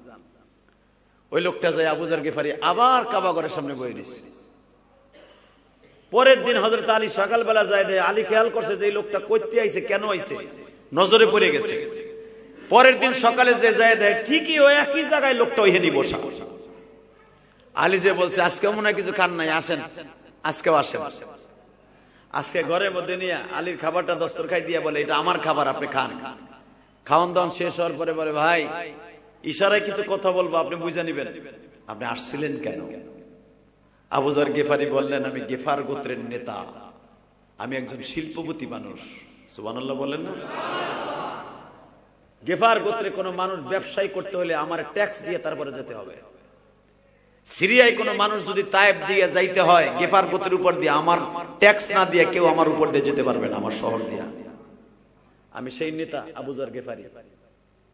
ওই লোকটা যায় আবু যর গিফারি আবার কাবা ঘরের সামনে বইয়ে দিচ্ছে। পরের দিন হযরত আলী সকালবেলা যায়, আলী খেয়াল করছে যে এই লোকটা কইতে আইছে, কেন আইছে, নজরে পড়ে গেছে। পরের দিন সকালে যে যায় দেয় ঠিকই ওই একই জায়গায় লোকটা ওইখানে বসা। আলী যে বলছে আজকে মনে হয় কিছু খান নাই, আসেন আজকেও আসেন। আজকে ঘরের মধ্যে নিয়ে আলীর খাবারটা দস্তরখাই দিয়ে বলে এটা আমার খাবার, আপনি খান। খাওয়ান দাওয়ান শেষ হওয়ার পরে বলে ভাই ইশারায় কিছু কথা বলবো, আপনি বুঝে নিবেন। আপনি আসছিলেন কেন? আবু যর গিফারি বললেন আমি গিফার গোত্রের নেতা, আমি একজন শিল্পপতি মানুষ। সুবহানাল্লাহ বলেন না? গিফার গোত্রে কোন মানুষ ব্যবসায়ী করতে হলে আমার ট্যাক্স দিয়ে তারপরে যেতে হবে। সিরিয়ায় কোন মানুষ যদি তায়েব দিয়ে যাইতে হয় গিফার গোত্রের উপর দিয়ে, আমার ট্যাক্স না দিয়ে কেউ আমার উপর দিয়ে যেতে পারবে না, আমার শহর দিয়ে। আমি সেই নেতা আবু যর গিফারি।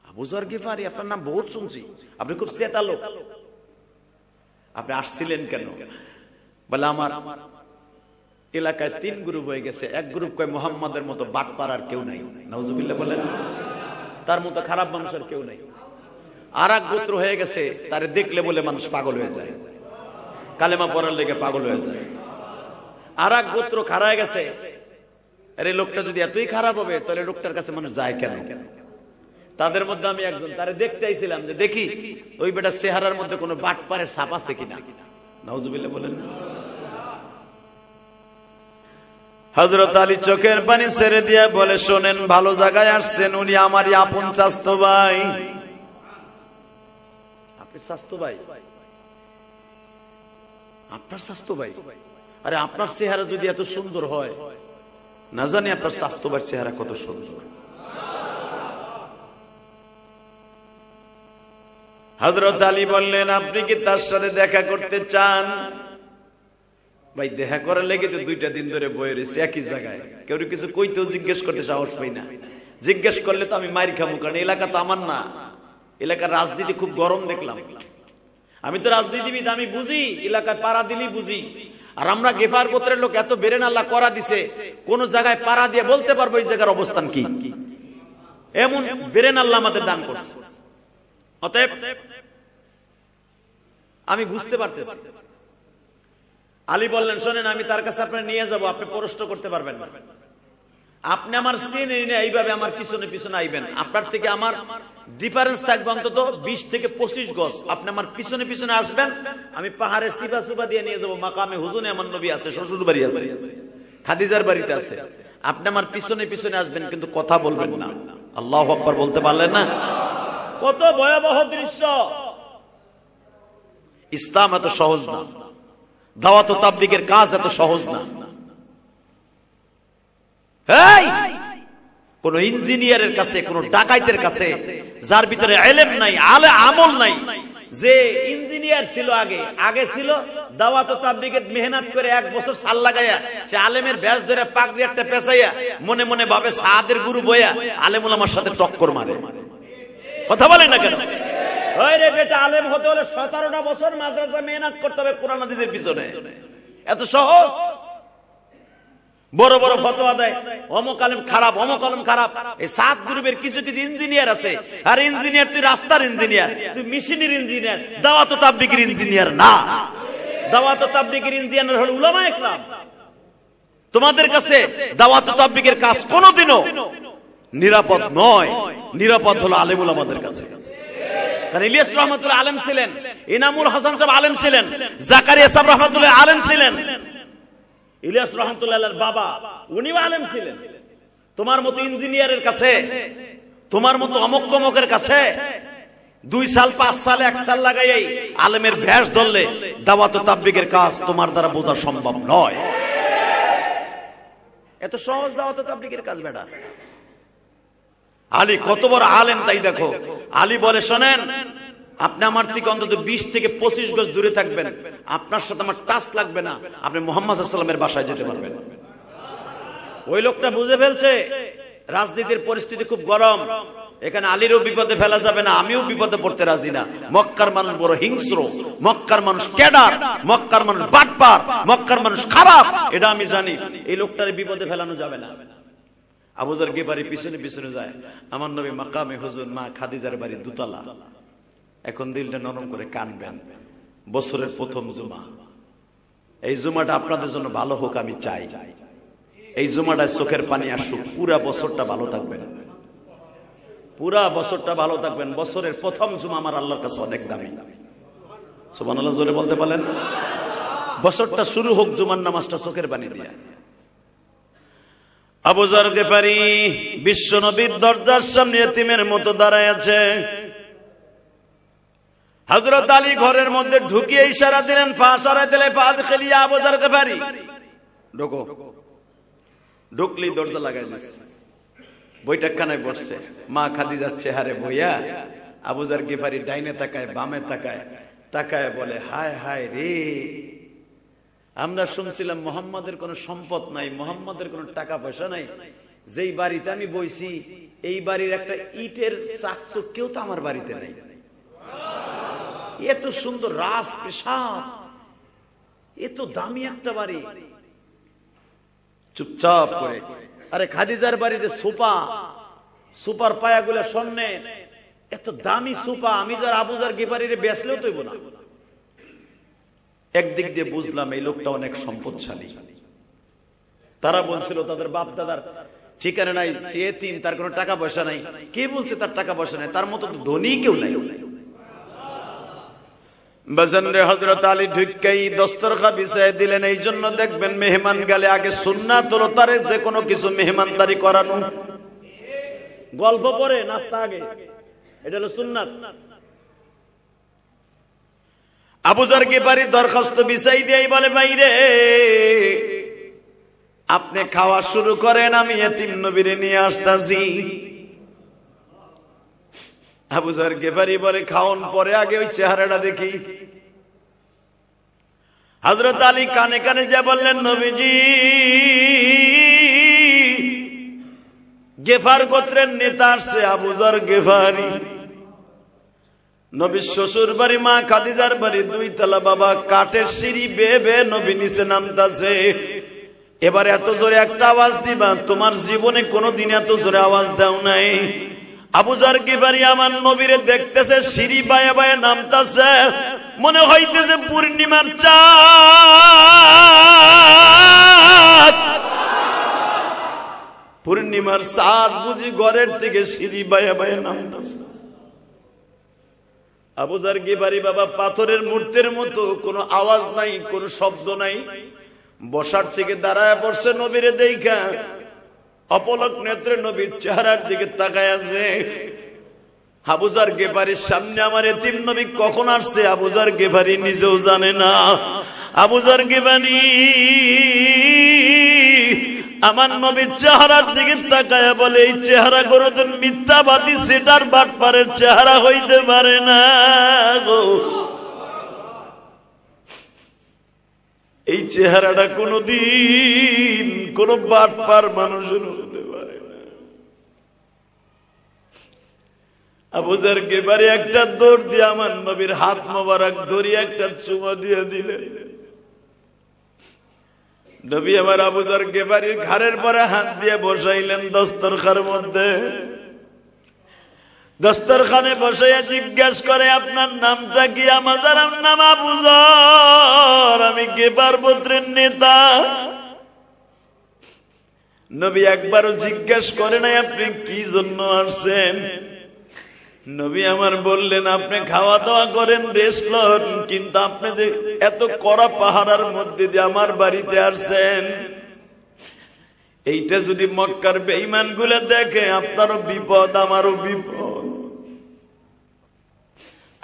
আবু যর গিফারি আপনার নাম বহুত শুনছি, আপনি খুব চেতা লোক, আপনি আসছিলেন কেন? বলে আমার এলাকায় 3 গ্রুপ হয়ে গেছে। এক গ্রুপ কয় মুহাম্মাদের মতো বাটপার আর কেউ নাই, নাউজুবিল্লাহ বলেন, তার মতো খারাপ মানুষের কেউ নাই। আর এক গোত্র হয়ে গেছে তারে দেখলে বলে মানুষ পাগল হয়ে যায়, কালেমা পড়ার লেগে পাগল হয়ে যায়। আর এক গোত্র খারাপ গেছে, আরে লোকটা যদি এতই খারাপ হবে তাহলে লোকটার কাছে মানুষ যায় কেন? তাদের মধ্যে আমি একজন, তারে দেখতে আইছিলাম যে দেখি ওই বেটার চেহারার মধ্যে কোনো বাটপারের ছাপ আছে কিনা। নাউজুবিল্লাহ বলেন। হযরত আলী চোখের পানি ছেড়ে দিয়ে বলে শোনেন, ভালো জায়গায় আসছেন, উনি আমারই আপন চাচতো ভাই। আপনার চাচতো ভাই? আপনার চাচতো ভাই? আরে আপনার চেহারা যদি এত সুন্দর হয়, না জানি আপনার চাচতো ভাইয়ের চেহারা কত সুন্দর। হযরত আলী বললেন আপনি কি তার সাথে দেখা করতে চান? ভাই দেখা করার লেগে তো 2টা দিন ধরে বয়ে রয়েছে একই জায়গায়, কেউ কিছু কইতেও জিজ্ঞেস করতে সাহস পাই না। জিজ্ঞেস করলে তো আমি মাইর খাবো, কারণ এলাকা তো আমার না। এলাকার রাজনীতি খুব গরম দেখলাম। আমি তো রাজনীতিবিদ, আমি বুঝি, এলাকায় পাড়া দিলেই বুঝি। আর আমরা গিফার গোত্রের লোক, এত বেরেন আল্লাহ করা দিছে, কোন জায়গায় পাড়া দিয়ে বলতে পারবো এই জায়গার অবস্থান কি। এমন বেরেন আল্লাহ আমাদের দান করছে। অতএব আমি বুঝতে পারতেছি। আলী বললেন শোনেন, আমি তার কাছে আপনার নিয়ে যাব, আপনি প্রশ্ন করতে পারবেন না। আপনি আমার চিনেন না, এইভাবে আমার পিছনে পিছনে আইবেন, আপনার থেকে আমার ডিফারেন্স থাকবে অন্তত 20 থেকে 25 গজ। আপনি আমার পিছনে পিছনে আসবেন, আমি পাহাড়ের সিবা সুবা দিয়ে নিয়ে যাবো। মাকামে হুজুনে আমার নবী আছে, শ্বশুর বাড়ি আছে, খাদিজার বাড়িতে আছে। আপনি আমার পিছনে পিছনে আসবেন, কিন্তু কথা বলবেন না। আল্লাহু আকবার বলতে পারলেন না? কত ভয়াবহ দৃশ্য! ইসলাম এত সহজ না, দাওয়াত ও তাবলীগের কাজ এত সহজ না। এই কোন ইঞ্জিনিয়ারের কাছে, কোন ডাকাইতের কাছে, যার ভিতরে ইলম নাই, আমল নাই, যে ইঞ্জিনিয়ার ছিল আগে ছিল দাওয়াত ও তাবলীগের মেহনত করে 1 বছর সাল লাগায়া, সে আলেমের ব্যাস ধরে পাগড়ি একটা পেঁচাইয়া মনে মনে ভাবে সাদের গুরু বইয়া আলেম উলামার সাথে টক্কর মারে। কথা বলেন না কেন? ওই রে বেটা, আলেম হতে হলে 17টা বছর মাদ্রাসা মেহনত করতে হবে কোরআন হাদিসের পিছনে। এত সহজ? বড় বড় ফতোয়া দেয়, অমুক আলেম খারাপ, অমুক আলেম খারাপ। এই 7 গ্রুপের কিছু কিছু ইঞ্জিনিয়ার আছে। আর ইঞ্জিনিয়ার তুই রাস্তার ইঞ্জিনিয়ার, তুই মেশিনের ইঞ্জিনিয়ার, দাওয়াত ও তাবলীগের ইঞ্জিনিয়ার না। দাওয়াত ও তাবলীগের ইঞ্জিনিয়ার হলো উলামায়ে কেরাম। তোমাদের কাছে দাওয়াত ও তাবলীগের কাজ কোনোদিনও নিরাপদ নয়, নিরাপদ হলো আলেম উলামাদের কাছে। কারণ ইলিয়াস রহমাতুল্লাহ আলেম ছিলেন, ইনামুল হাসান সাহেব আলেম ছিলেন, জাকারিয়া সাহেব রহমাতুল্লাহ আলেম ছিলেন, ইলিয়াস রহমাতুল্লাহর বাবা উনিও আলেম ছিলেন। তোমার মতো ইঞ্জিনিয়ারের কাছে, তোমার মতো অমুক তমকের কাছে 2 সাল 5 সাল 1 সাল লাগাই আলেমের ভ্যাস ধরলে দাওয়াত ও তাবলীগের কাজ তোমার দ্বারা বোঝা সম্ভব নয়। এত সহজ দাওয়াত ও তাবলীগের কাজ বেটা। আলী কত বড় আলেম তাই দেখো। আলী বলে শোনেন, আপনি আমার থেকে অন্তত 20 থেকে 25 গজ দূরে থাকবেন, আপনার সাথে আমার টাচ লাগবে না, আপনি মুহাম্মদ সাল্লাল্লাহু আলাইহি ওয়াসাল্লামের বাসায় যেতে পারবেন। ওই লোকটা বুঝে ফেলছে রাজনীতির পরিস্থিতি খুব গরম, এখানে আলীরও বিপদে ফেলা যাবে না, আমিও বিপদে পড়তে রাজি না। মক্কার মানুষ বড় হিংস্র, মক্কার মানুষ ক্যাডার, মক্কার মানুষ বাটপার, মক্কার মানুষ খারাপ, এটা আমি জানি। এই লোকটার বিপদে ফেলানো যাবে না। আবু যর গিফারি পিছনে পিছনে যায়। আমার নবী মাকামে হুজুর মা খাদিজার বাড়ি 2 তলা। এখন দিলটা নরম করে কানবেন। বছরের প্রথম জুমা, এই জুমাটা আপনাদের জন্য ভালো হোক আমি চাই। এই জুমাটায় চোখের পানি আসুক, পুরা বছরটা ভালো থাকবেন। পুরা বছরটা ভালো থাকবেন। বছরের প্রথম জুমা আমার আল্লাহর কাছে অনেক দামি। সুবহানাল্লাহ জোরে বলতে পারেন। বছরটা শুরু হোক জুমার নামাজটা চোখের পানি দিয়া। আবু যর গিফারি বিশ্ব নবীর দরজার সামনে এতিমের মতো দাঁড়ায় আছে। হযরত আলী ঘরের মধ্যে ঢুকিয়ে ইশারা দিলেন, ফাশারা দিলে ফাদখিলি আবু যর গিফারি, ঢোকো। ঢুকলি দরজা লাগাই দিছে। বৈঠকখানায় বসছে। মা খাদিজার চেহারে বইয়া আবু যর গিফারি ডাইনে তাকায়, বামে তাকায়, তাকায় বলে, হায় হায় রে, আমরা শুনছিলাম মুহাম্মাদের কোনো সম্পদ নাই, মুহাম্মাদের কোনো টাকা পয়সা নাই, যেই বাড়িতে আমি বইছি এই বাড়ির একটা ইটের চাকচক কেউ তো আমার বাড়িতে নাই। এত সুন্দর রাজপ্রাসাদ, এত দামি একটা বাড়ি। চুপচাপ করে, আরে খাদিজার বাড়িতে সোফা, সোফার পায়াগুলো স্বর্ণে, এত দামি সোফা, আমি যার আবু যর গিফারিরে বেচলেও তৈব না। একদিক দিয়ে বুঝলাম এই লোকটা অনেক সম্পদশালী। তারা বলছিল তাদের বাপ দাদার ঠিকানা নাই, সে এতিম, তার কোনো টাকা পয়সা নাই। কে বলছে তার টাকা পয়সা নাই? তার মতো ধনী কেউ নাই। বাজানরে হযরত আলী ঢুককেই দস্তরখান বিছায় দিলেন। এই জন্য দেখবেন মেহমান গেলে আগে সুন্নাত হলো তারে যে কোনো কিছু মেহমানদারি করানো। গল্প পরে নাস্তা আগে, এটা হলো সুন্নাত। আবু যর গিফারি দরখাস্ত বিছাই দিয়ে বলে, ভাইরে আপনি খাওয়া শুরু করেন, আমি এতিম নবীরে নিয়ে আসতাছি। আবু যর গিফারি বলে, খাওন পরে, আগে ওই চেহারাটা দেখি। হযরত আলী কানে কানে যা বললেন, নবীজি গেফার গোত্রের নেতা আসছে, আবু যর গিফারি। নবীর শ্বশুর বাড়ি মা খাদিজার বাড়ি 2 তলা, বাবা কাঠের সিঁড়ি বেয়ে বেয়ে নবী নিচে নামতাছে। এবার এত জোরে একটা আওয়াজ দিবা, তোমার জীবনে কোনোদিন এত জোরে আওয়াজ দাও নাই। আবু যর গিফারি আমার নবীরে দেখতেছে, সিঁড়ি বায়ে বায়ে নামতাছে, মনে হইতেছে পূর্ণিমার চাঁদ। পূর্ণিমার চাঁদ বুঝি ঘরের থেকে সিঁড়ি বায়ে বায়ে নামতাছে। আবু যর গিফারি বাবা পাথরের মূর্তির মতো, কোনো আওয়াজ নাই, কোনো শব্দ নাই, বসার থেকে দাঁড়ায় পড়ছে নবীরে দেইখা। অপলক নেত্রে নবীর চেহারার দিকে তাকায় আছে। আবু যর গিফারির সামনে আমার এতিম নবী কখন আসছে আবু যর গিফারি নিজেও জানে না। আবু যর গিফারি আমার নবীর চেহারার দিকে তাকায় বলে, এই চেহারা কোনদিন মিথ্যাবাদী সেটার বাটপারের চেহারা হইতে পারে না গো। এই চেহারাটা কোনদিন কোন বাটপার মানুষের হতে পারে না। আবু যর গিফারি একটা দৌড় দিয়ে আমার নবীর হাত মোবারক ধরিয়ে একটা চুমা দিয়ে দিলেন। নবী আমার আবু যর গিফারির ঘাড়ের পরে হাত দিয়ে বসাইলেন দস্তরখানের মধ্যে। দস্তরখানে বসাইয়া জিজ্ঞেস করে, আপনার নামটা কি? আমার নাম আবু যর, আমি গিফার গোত্রের নেতা। নবী একবারও জিজ্ঞেস করে নাই আপনি কি জন্য আসছেন। নবী আমার বললেন, আপনি খাওয়া দাওয়া করেন, রেস্ট লন, কিন্তু আপনি যে এত কড়া পাহারার মধ্যে দিয়ে আমার বাড়িতে আসছেন, এইটা যদি মক্কার বেঈমান গুলা দেখে আপনারও বিপদ, আমারও বিপদ।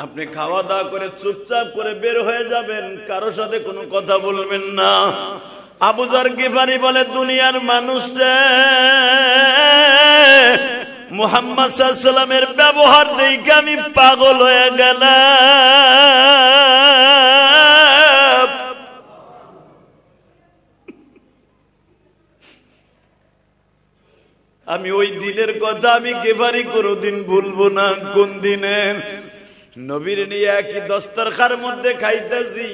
আপনি খাওয়া দাওয়া করে চুপচাপ করে বের হয়ে যাবেন, কারো সাথে কোনো কথা বলবেন না। আবু যর গিফারি বলে, দুনিয়ার মানুষরা মুহাম্মদ সাল্লাল্লাহু আলাইহি ওয়াসাল্লামের ব্যবহার দেখে আমি পাগল হয়ে গেলাম। আমি ওই দিনের কথা আমি গিফারি কোনদিন ভুলবো না। কোন দিনের? নবীর নিয়ে একই দস্তরখানের মধ্যে খাইতেছি,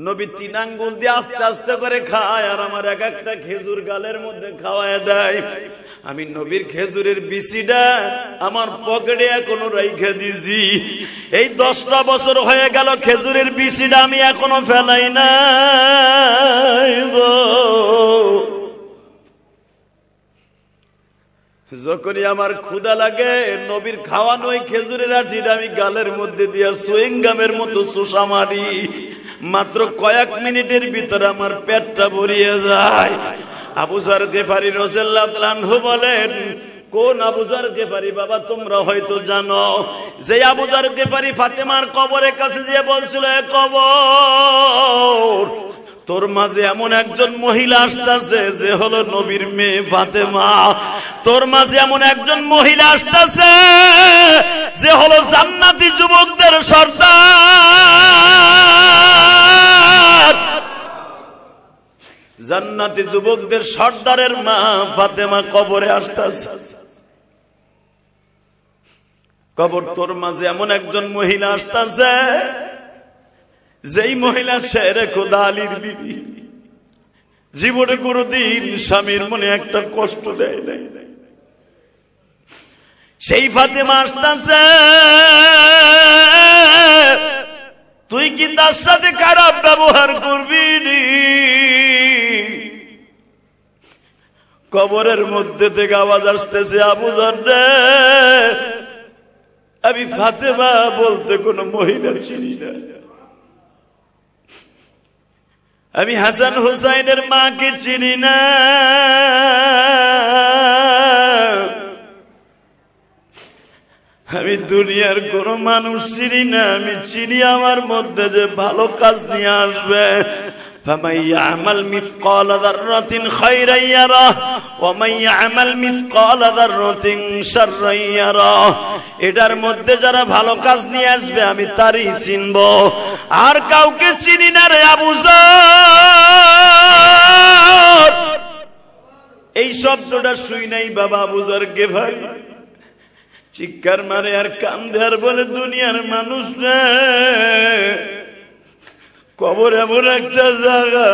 নবী 3 আঙ্গুল দিয়ে আস্তে আস্তে করে খায়, আর আমার এক একটা খেজুর গালের মধ্যে খাওয়ায় দেয়। আমি নবীর খেজুরের বিচিটা আমার পকেটে এখনো রাইখা দিছি। এই 10টা বছর হয়ে গেল খেজুরের বিচিটা আমি এখনো ফেলাই না। যখনই আমার ক্ষুধা লাগে নবীর খাওয়ানো ওই খেজুরের আঠিটা আমি গালের মধ্যে দিয়া সুইং গামের মতো চুষা মারি, মাত্র কয়েক মিনিটের ভিতরে আমার পেটটা ভরিয়ে যায়। আবু যর গিফারী রাদিয়াল্লাহু তাআলা আনহু বলেন, কোন আবু যর গিফারী বাবা? তোমরা হয়তো জানো যে আবু যর গিফারী ফাতেমার কবরের কাছে যে বলছিল, এ কবর, তোর মাঝে এমন একজন মহিলা আসতেছে যে হলো নবীর মেয়ে ফাতেমা। তোর মাঝে এমন একজন মহিলা আসতেছে যে হলো জান্নাতি যুবকদের সর্দার, জান্নাতি যুবকদের সর্দারের মা ফাতেমা কবরে আসতেছে। কবর তোর মাঝে এমন একজন মহিলা আসতেছে যেই মহিলা শেরে খোদা আলীর বিবি, জীবনে কোনদিন স্বামীর মনে একটা কষ্ট দেয় নাই। সেই ফাতেমা আসতেছে, তুই কি তার সাথে খারাপ ব্যবহার করবি? কবরের মধ্যে থেকে আওয়াজ আসতেছে, আবু যর রে, আমি ফাতেমা বলতে কোন মহিলা চিনি না, আমি হাসান হুসাইনের মাকে চিনি না, আমি দুনিয়ার কোন মানুষ চিনি না, আমি চিনি আমার মধ্যে যে ভালো কাজ নিয়ে আসবে। فمن يعمل مثقال ذرة خيرا يره ومن يعمل مثقال ذرة شرا يره। এটার মধ্যে যারা ভালো কাজ নিয়ে আসবে আমি তারই চিনব, আর কাউকে চিনি না রে আবু যর। এই শব্দটা শুই নাই বাবা আবু যর গিফারী চিৎকার মারে আর কান্দে আর বলে, দুনিয়ার মানুষ রে, কবর এমন একটা জায়গা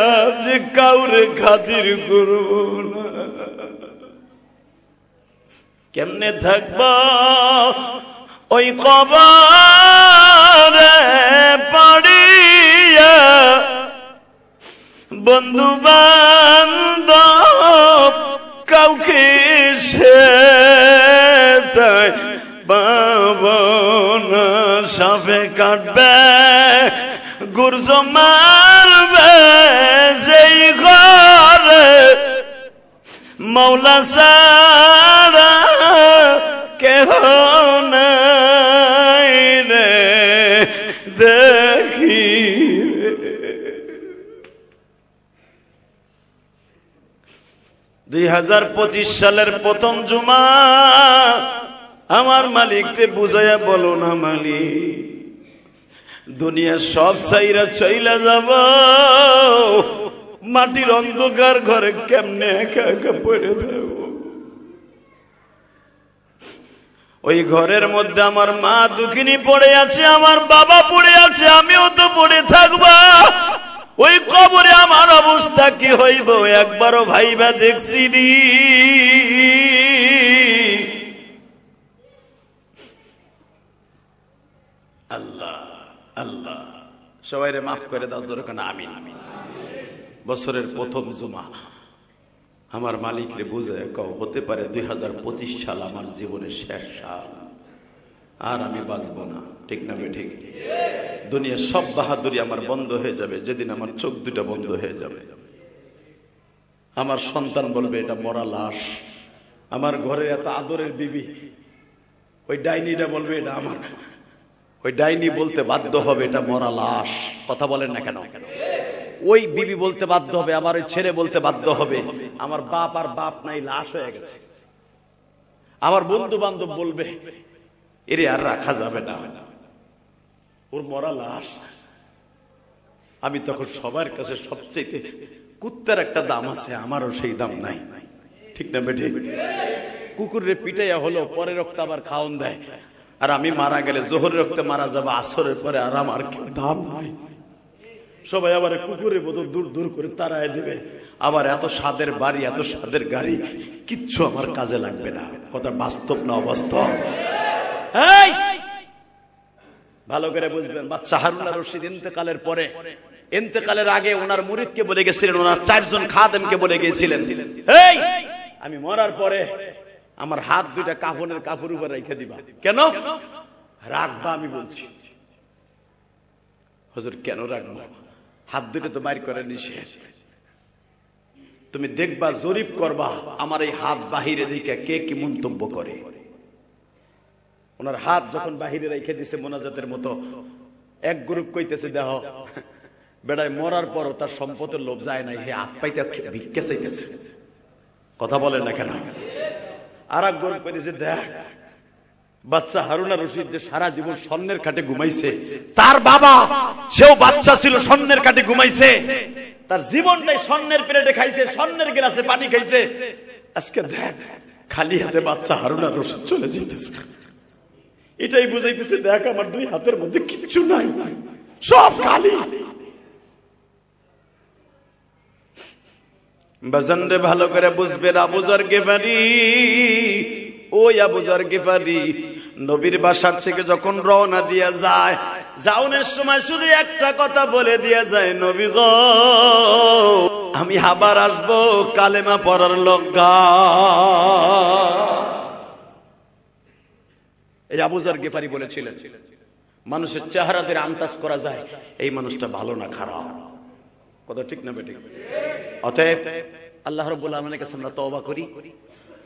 যে কাউরে খাতির করব না। কেমনে থাকব ওই কবরে পড়িয়া, বন্ধু বান্ধব কাউকে সে তাই বাবনা, সাপে কাটবে গুরজ মারবে সেই ঘরে, মৌলা সারা কেহ নাই রে দেখি। 2025 সালের প্রথম জুমা, আমার মালিককে বুঝাইয়া বলো না, মালিক দুনিয়া সব চাইরা চইলা যাব, মাটির অন্ধকার ঘরে কেমনে একা একা পড়ে থাকব। ওই ঘরের মধ্যে আমার মা দুঃখিনী পড়ে আছে, আমার বাবা পড়ে আছে, আমিও তো পড়ে থাকবো। ওই কবরে আমার অবস্থা কি হইব একবারও ভাইবা দেখছি নি। আল্লাহ আল্লাহ সবাইরে মাফ করে দাও, জোরে কেন আমিন। বছরের প্রথম জুমা, আমার মালিকরে বুঝে কও, হতে পারে 2025 সাল আমার জীবনের শেষ সাল, আর আমি বাঁচবো না, ঠিক না বে ঠিক? দুনিয়ার সব বাহাদুরি আমার বন্ধ হয়ে যাবে যেদিন আমার চোখ দুটা বন্ধ হয়ে যাবে। আমার সন্তান বলবে এটা মরা লাশ, আমার ঘরের এত আদরের বিবি, ওই ডাইনিটা বলবে এটা আমার, ওই ডাইনি বলতে বাধ্য হবে এটা মরা লাশ। কথা বলেন না কেন? ওই বিবি বলতে বাধ্য হবে, আমার ওই ছেলে বলতে বাধ্য হবে আমার বাপ আর বাপ নাই, লাশ হয়ে গেছে। আমার বন্ধু বান্ধব বলবে এরে আর রাখা যাবে না, ওর মরা লাশ। আমি তখন সবার কাছে সবচেয়ে কুত্তার একটা দাম আছে, আমারও সেই দাম নাই, ঠিক না বেঠি? কুকুরে পিটাইয়া হলো পরে রক্ত আবার খাওন দেয়, আর আমি মারা গেলে জোহরের রক্তে মারা যাবো, আসরের পরে আর আমার কেউ দাম নাই। সবাই আবার কুকুরের মতো দূর দূর করে তাড়ায় দেবে, আবার এত স্বাদের বাড়ি, এত স্বাদের গাড়ি, কিচ্ছু আমার কাজে লাগবে না। কথা বাস্তব না অবাস্তব? ভালো করে বুঝবেন। বাচ্চা হারুন রশিদ ইন্তেকালের পরে, ইন্তেকালের আগে ওনার মুরিদকে বলে গেছিলেন, ওনার 4 জন খাদেমকে বলে গিয়েছিলেন, এই আমি মরার পরে আমার হাত দুইটা কাফনের কাপড় উপর রেখে দিবা। কেন রাখবা? আমি বলছি। হুজুর কেন রাখবো? হাত দুটো তো বাইর করে নিষেধ। তুমি দেখবা, জরিপ করবা, আমার এই হাত বাহিরে দিকে কে কি মন্তব্য করে। ওনার হাত যখন বাহিরে রেখে দিছে মোনাজাতের মতো, এক গ্রুপ কইতেছে দেহ বেড়ায় মরার পরও তার সম্পদের লোভ যায় নাই, হে হাত পাইতে ভিক্ষা চাইতেছে। কথা বলেন না কেন? আর এক গ্রুপ কইতেছে দেখ বাচ্চা হারুনা রশিদ যে সারা জীবন স্বর্ণের খাটে ঘুমাইছে, তার বাবা সেও বাচ্চা ছিল স্বর্ণের খাটে ঘুমাইছে, তার জীবনটাই স্বর্ণের প্লেটে খাইছে, স্বর্ণের গ্লাসে পানি খাইছে। আজকে দেখ খালি হাতে বাচ্চা হারুনা রশিদ চলে যেতেছে। এটাই বুঝাইতেছে দেখ আমার দুই হাতের মধ্যে কিচ্ছু নাই, সব খালি। বাজানরে ভালো করে বুঝবে না, বুঝার গেফারি, ও বুঝার গেফারি নবীর বাসার থেকে যখন রওনা দিয়া যায়, যাওনের সময় শুধু একটা কথা বলে দিয়া যায়, নবী গো আমি আবার আসবো কালেমা পড়ার লগা। এই আবু যর গিফারি বলেছিলেন, মানুষের চেহারা দিয়ে আন্দাজ করা যায় এই মানুষটা ভালো না খারাপ। কথা ঠিক না বেঠিক? অতএব আল্লাহ রাব্বুল আলামিনের কাছে আমরা তওবা করি,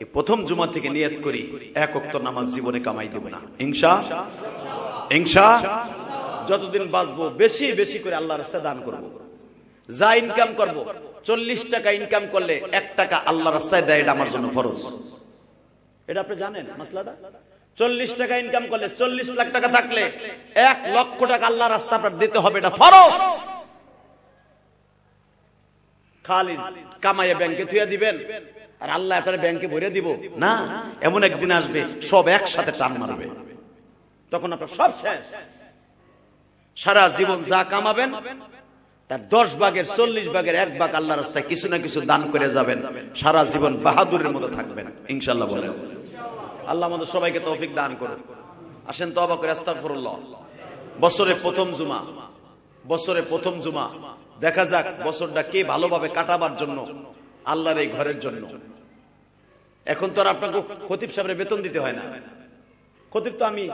এই প্রথম জুমা থেকে নিয়ত করি এক ওয়াক্ত নামাজ জীবনে কামাই দেব না ইনশাআল্লাহ। যতদিন বাঁচবো বেশি বেশি করে আল্লাহর রাস্তায় দান করব। যা ইনকাম করব, 40 টাকা ইনকাম করলে 1 টাকা আল্লাহর রাস্তায় দেয়, এটা আমার জন্য ফরজ। এটা আপনি জানেন মাসলাটা? 40 টাকা ইনকাম করলে 40 লাখ টাকা থাকলে 1 লক্ষ টাকা আল্লাহর রাস্তায় আপনার দিতে হবে, এটা ফরজ। খালি কামাইয়ে ব্যাংকে থুইয়া দিবেন আর আল্লাহ আপনার ব্যাংকে ভরে দিব না। এমন একদিন আসবে সব একসাথে টান মারবে, তখন আপনার সব শেষ। সারা জীবন যা কামাবেন তার 10 ভাগের 40 ভাগের 1 ভাগ আল্লাহর রাস্তায় কিছু না কিছু দান করে যাবেন, সারা জীবন বাহাদুরের মতো থাকবেন ইনশাআল্লাহ। বলেন আল্লাহ আমাদের সবাইকে তৌফিক দান করুন। আসেন তওবা করে আস্তাগফিরুল্লাহ। বছরের প্রথম জুমা দেখা যাক বছরটা কে ভালোভাবে কাটাবার জন্য, আল্লাহর এই ঘরের জন্য। এখন তো আর আপনাকে খতিব সাহেবের বেতন দিতে হয় না। খতিব তো আমি,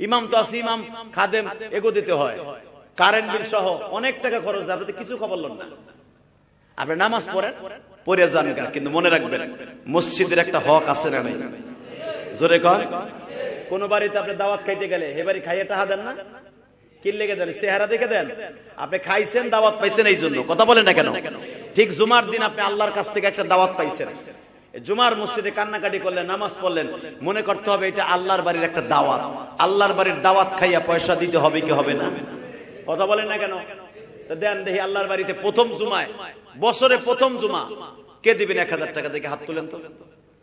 ইমাম তো আছি, ইমাম খাদেম এগো দিতে হয়, কারেন্ট বিল সহ অনেক টাকা খরচ। আপনি তো কিছু খবর লন না, আপনি নামাজ পড়েন, পড়ে যান। কিন্তু মনে রাখবেন মসজিদের একটা হক আছে না নাই? জোরে কর। কোন বাড়িতে আপনি দাওয়াত খাইতে গেলে হে বাড়ি খাইয়ে টাকা দেন না? কি লেগে দেন? চেহারা দেখে দেন। আপনি খাইছেন, দাওয়াত পাইছেন এই জন্য। কথা বলেন না কেন? ঠিক জুমার দিন আপনি আল্লাহর কাছ থেকে একটা দাওয়াত পাইছেন, জুমার মসজিদে কান্নাকাটি করলেন, নামাজ পড়লেন, মনে করতে হবে এটা আল্লাহর বাড়ির একটা দাওয়াত। আল্লাহর বাড়ির দাওয়াত খাইয়া পয়সা দিতে হবে কি হবে না? কথা বলেন না কেন? তো দেন দেখি আল্লাহর বাড়িতে প্রথম জুমায়, বছরে প্রথম জুমা কে দিবেন 1000 টাকা? দেখে হাত তোলেন তো,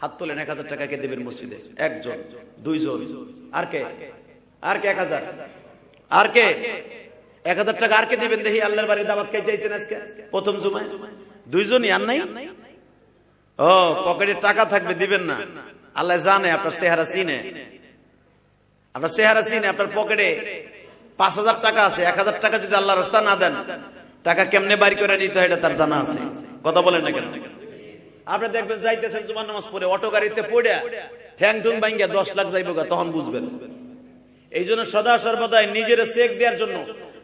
হাত তোলেন। 1000 টাকা কে দিবেন মসজিদে? একজন, দুইজন, আর কে? 1000, আর কে? 1000 টাকা আর কে দিবেন দেখি আল্লাহর বাড়ির দাওয়াত খাইতে আইছেন আজকে প্রথম জুমায়? দুইজনই, আর নাই? ও পকেটে টাকা থাকবে দিবেন না? আল্লাহ জানে আপনার চেহারা চিনে, আপনার চেহারা চিনে। আপনার পকেটে 5000 টাকা আছে, 1000 টাকা যদি আল্লাহর রাস্তা না দেন, টাকা কেমনে বাড়ি করে নিতে হয় এটা তার জানা আছে। কথা বলেন না কেন? আপনি দেখবেন যাইতেছেন জুমার নামাজ পড়ে, অটো গাড়িতে পড়ে ঠ্যাং ঠুং ভাঙ্গা 10 লাখ যাইব, তখন বুঝবেন। এই জন্য সদা সর্বদাই নিজের চেক দেওয়ার জন্য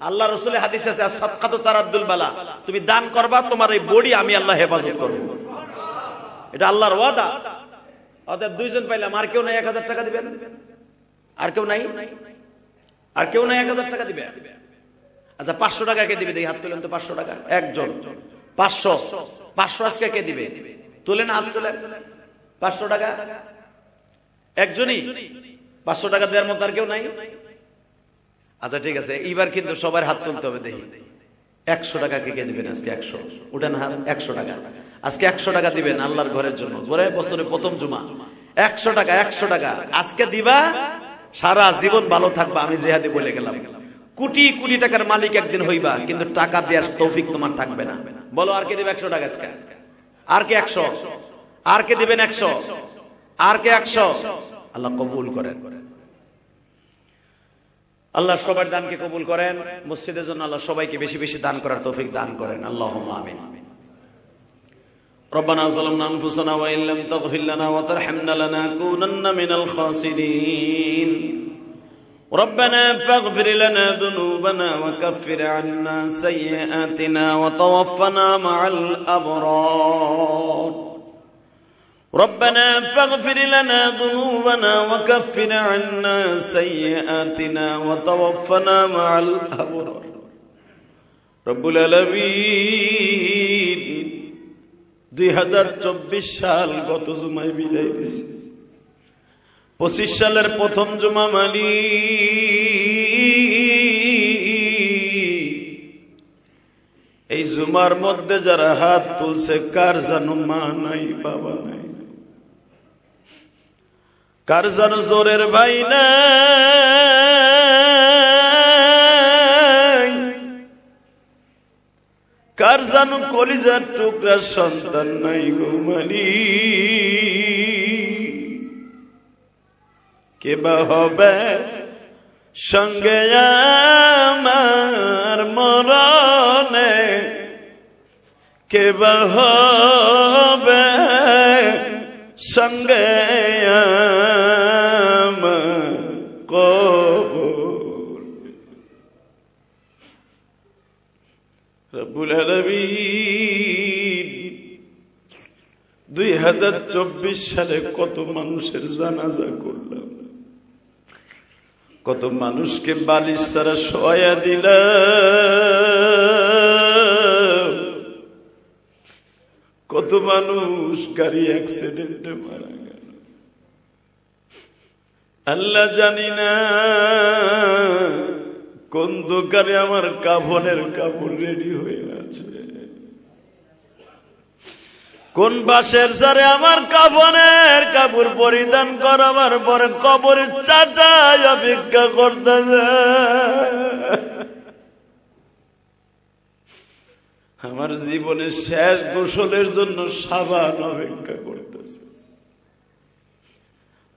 আল্লাহ রাসূলের হাদিস আছে, সাদকাতু তারাদ্দুল বালা, তুমি দান করবা, তোমার এই বডি আমি আল্লাহ হেফাজত করব। এটা আল্লাহর ওয়াদা। অতএব দুইজন পাইলাম, আর কেউ নাই 1000 টাকা দিবেন? আর কেউ নাই? আর কেউ নাই 1000 টাকা দিবে? আচ্ছা 500 টাকা কে দিবে দেখি? হাত তোলেন তো। 500 টাকা একজন। 500 আজকে কে দিবে? তোলেন, হাত তোলেন। 500 টাকা একজনই। 500 টাকা দেওয়ার মতো আর কেউ নাই? আচ্ছা ঠিক আছে, এইবার কিন্তু সবার হাত তুলতে হবে দেখি। 100 টাকা কে দিবেন আজকে? 100 উঠেন হাত। 100 টাকা আজকে 100 টাকা দিবেন আল্লাহর ঘরের জন্য। ঘরে বছরে প্রথম জুমা 100 টাকা, 100 টাকা আজকে দিবা, সারা জীবন ভালো থাকবা। আমি জিহাদি বলে গেলাম, কোটি কোটি টাকার মালিক একদিন হইবা, কিন্তু টাকা দেওয়ার তৌফিক তোমার থাকবে না। বলো আর কে দিবে 100 টাকা আজকে? আর কে 100? আর কে দিবেন 100? আর কে 100? আল্লাহ কবুল করেন। আল্লাহ সবার দানকে কবুল করেন। মসজিদের জন্য আল্লাহ সবাইকে বেশি বেশি দান করার তৌফিক দান করেন। আল্লাহুম্মা আমিন। ربنا ظلمنا أنفسنا وإن لم تغفر لنا وترحمنا لنكونن من الخاسرين ربنا فاغفر لنا ذنوبنا وكفر عنا سيئاتنا وتوفنا مع الأبرار ربنا فاغفر لنا ذنوبنا وكفر عنا سيئاتنا وتوفنا مع الأبرار رب العالمين 2024 সাল গত জুমায় বিদায় দিয়েছে 25 সালের প্রথম জুমা এই জুমার মধ্যে যারা হাত তুলছে কার জানো মা নাই বাবা নাই কার জানো জোরের ভাই নাই কার জানো কলিজার টুকরা সন্তান নাই গো কে বা হবে সঙ্গে আমার মরণে কে বা হবে সঙ্গে আমার কবর রব্বুল আলামিন 2024 সালে কত মানুষের জানাজা করলাম কত মানুষকে বালিশ ছাড়া শোয়া দিলাম কত মানুষ গাড়ি অ্যাক্সিডেন্টে মারা গেল আল্লাহ জানি না কোন দোকানে আমার কাফনের কাপড় রেডি হয়ে আছে কোন বাসের সারে আমার কাফনের কাপড় পরিধান করাবার পরে কবরের চাটাই অপেক্ষা করতেছে আমার জীবনের শেষ গোসলের জন্য সাবান অপেক্ষা করতেছে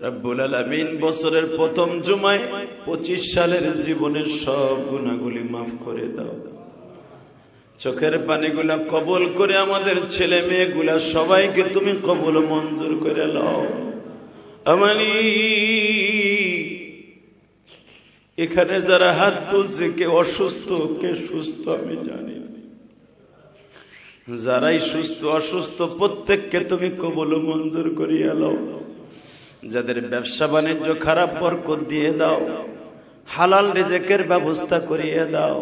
রব্বুল আলামিন বছরের প্রথম জুমায় 25 সালের জীবনের সব গুনাহগুলি মাফ করে দাও চোখের পানিগুলা কবুল করে আমাদের ছেলে মেয়েগুলা সবাইকে তুমি কবুল মঞ্জুর করে নাও আমানি এখানে যারা হাত তুলছে কে অসুস্থ কে সুস্থ আমি জানি না যারাই সুস্থ অসুস্থ প্রত্যেককে তুমি কবুল মঞ্জুর করিয়া নাও যাদের ব্যবসা বাণিজ্য খারাপ বরকত দিয়ে দাও হালাল রিজিকের ব্যবস্থা করিয়ে দাও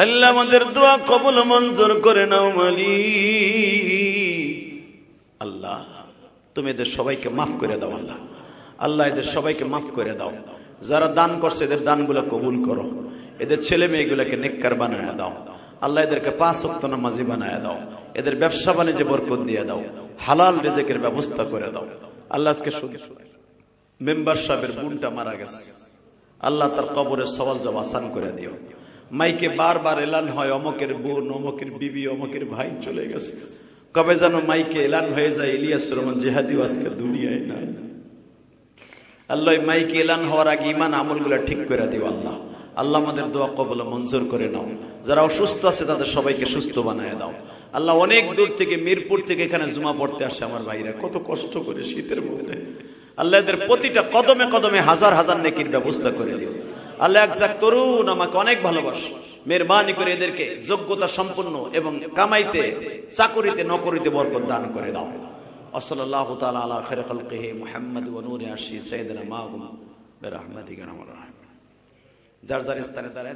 আল্লাহ আমাদের দোয়া কবুল মঞ্জুর করে নাও মালিক আল্লাহ তুমি এদের সবাইকে মাফ করে দাও আল্লাহ আল্লাহ এদের সবাইকে মাফ করে দাও যারা দান করছে এদের দানগুলো কবুল করো এদের ছেলে মেয়েগুলোকে নেককার বানায় দাও আল্লাহ এদেরকে 5 ওয়াক্ত নামাজি বানায় দাও এদের ব্যবসা বাণিজ্যে বরকত দিয়ে দাও হালাল রিজিকের ব্যবস্থা করে দাও আল্লাহ আজকে মেম্বার সাহেবের বোনটা মারা গেছে আল্লাহ তার কবরের সওয়াব আসান করে দিও মাইকে বারবার এলান হয় অমকের বোন অমকের বিবি অমকের ভাই চলে গেছে কবে যেন মাইকে এলান হয়ে যায় ইলিয়াস রহমান জিহাদি আজকে দুনিয়ায় নাই আল্লাহ মাইকে এলান হওয়ার আগে ঈমান আমলগুলো ঠিক করে দিও আল্লাহ আল্লাহ আমাদের দোয়া কবুল মঞ্জুর করে নাও যারা অসুস্থ আছে তাদের সবাইকে সুস্থ বানায় দাও আল্লাহ অনেক দূর থেকে মিরপুর থেকে এখানে জুমা পড়তে আসে আমার ভাইরা কত কষ্ট করে শীতের মধ্যে আল্লাহ এদের প্রতিটা কদমে কদমে হাজার হাজার নেকির ব্যবস্থা করে দিও আল্লাহ একজাক তরুণ আমাকে অনেক ভালোবাসে মেহেরবানি করে এদেরকে যোগ্যতা সম্পন্ন এবং কামাইতে চাকরিতে নকরিতে বরকত দান করে দাও সাল্লাল্লাহু তাআলা আলা খায়রি খালকিহি মুহাম্মদ ওয়া নূরি আরশি সাইয়্যিদিনা মাহুম বিরহমাতিকা আরহামার রাহিমিন যার যার স্থানে যারা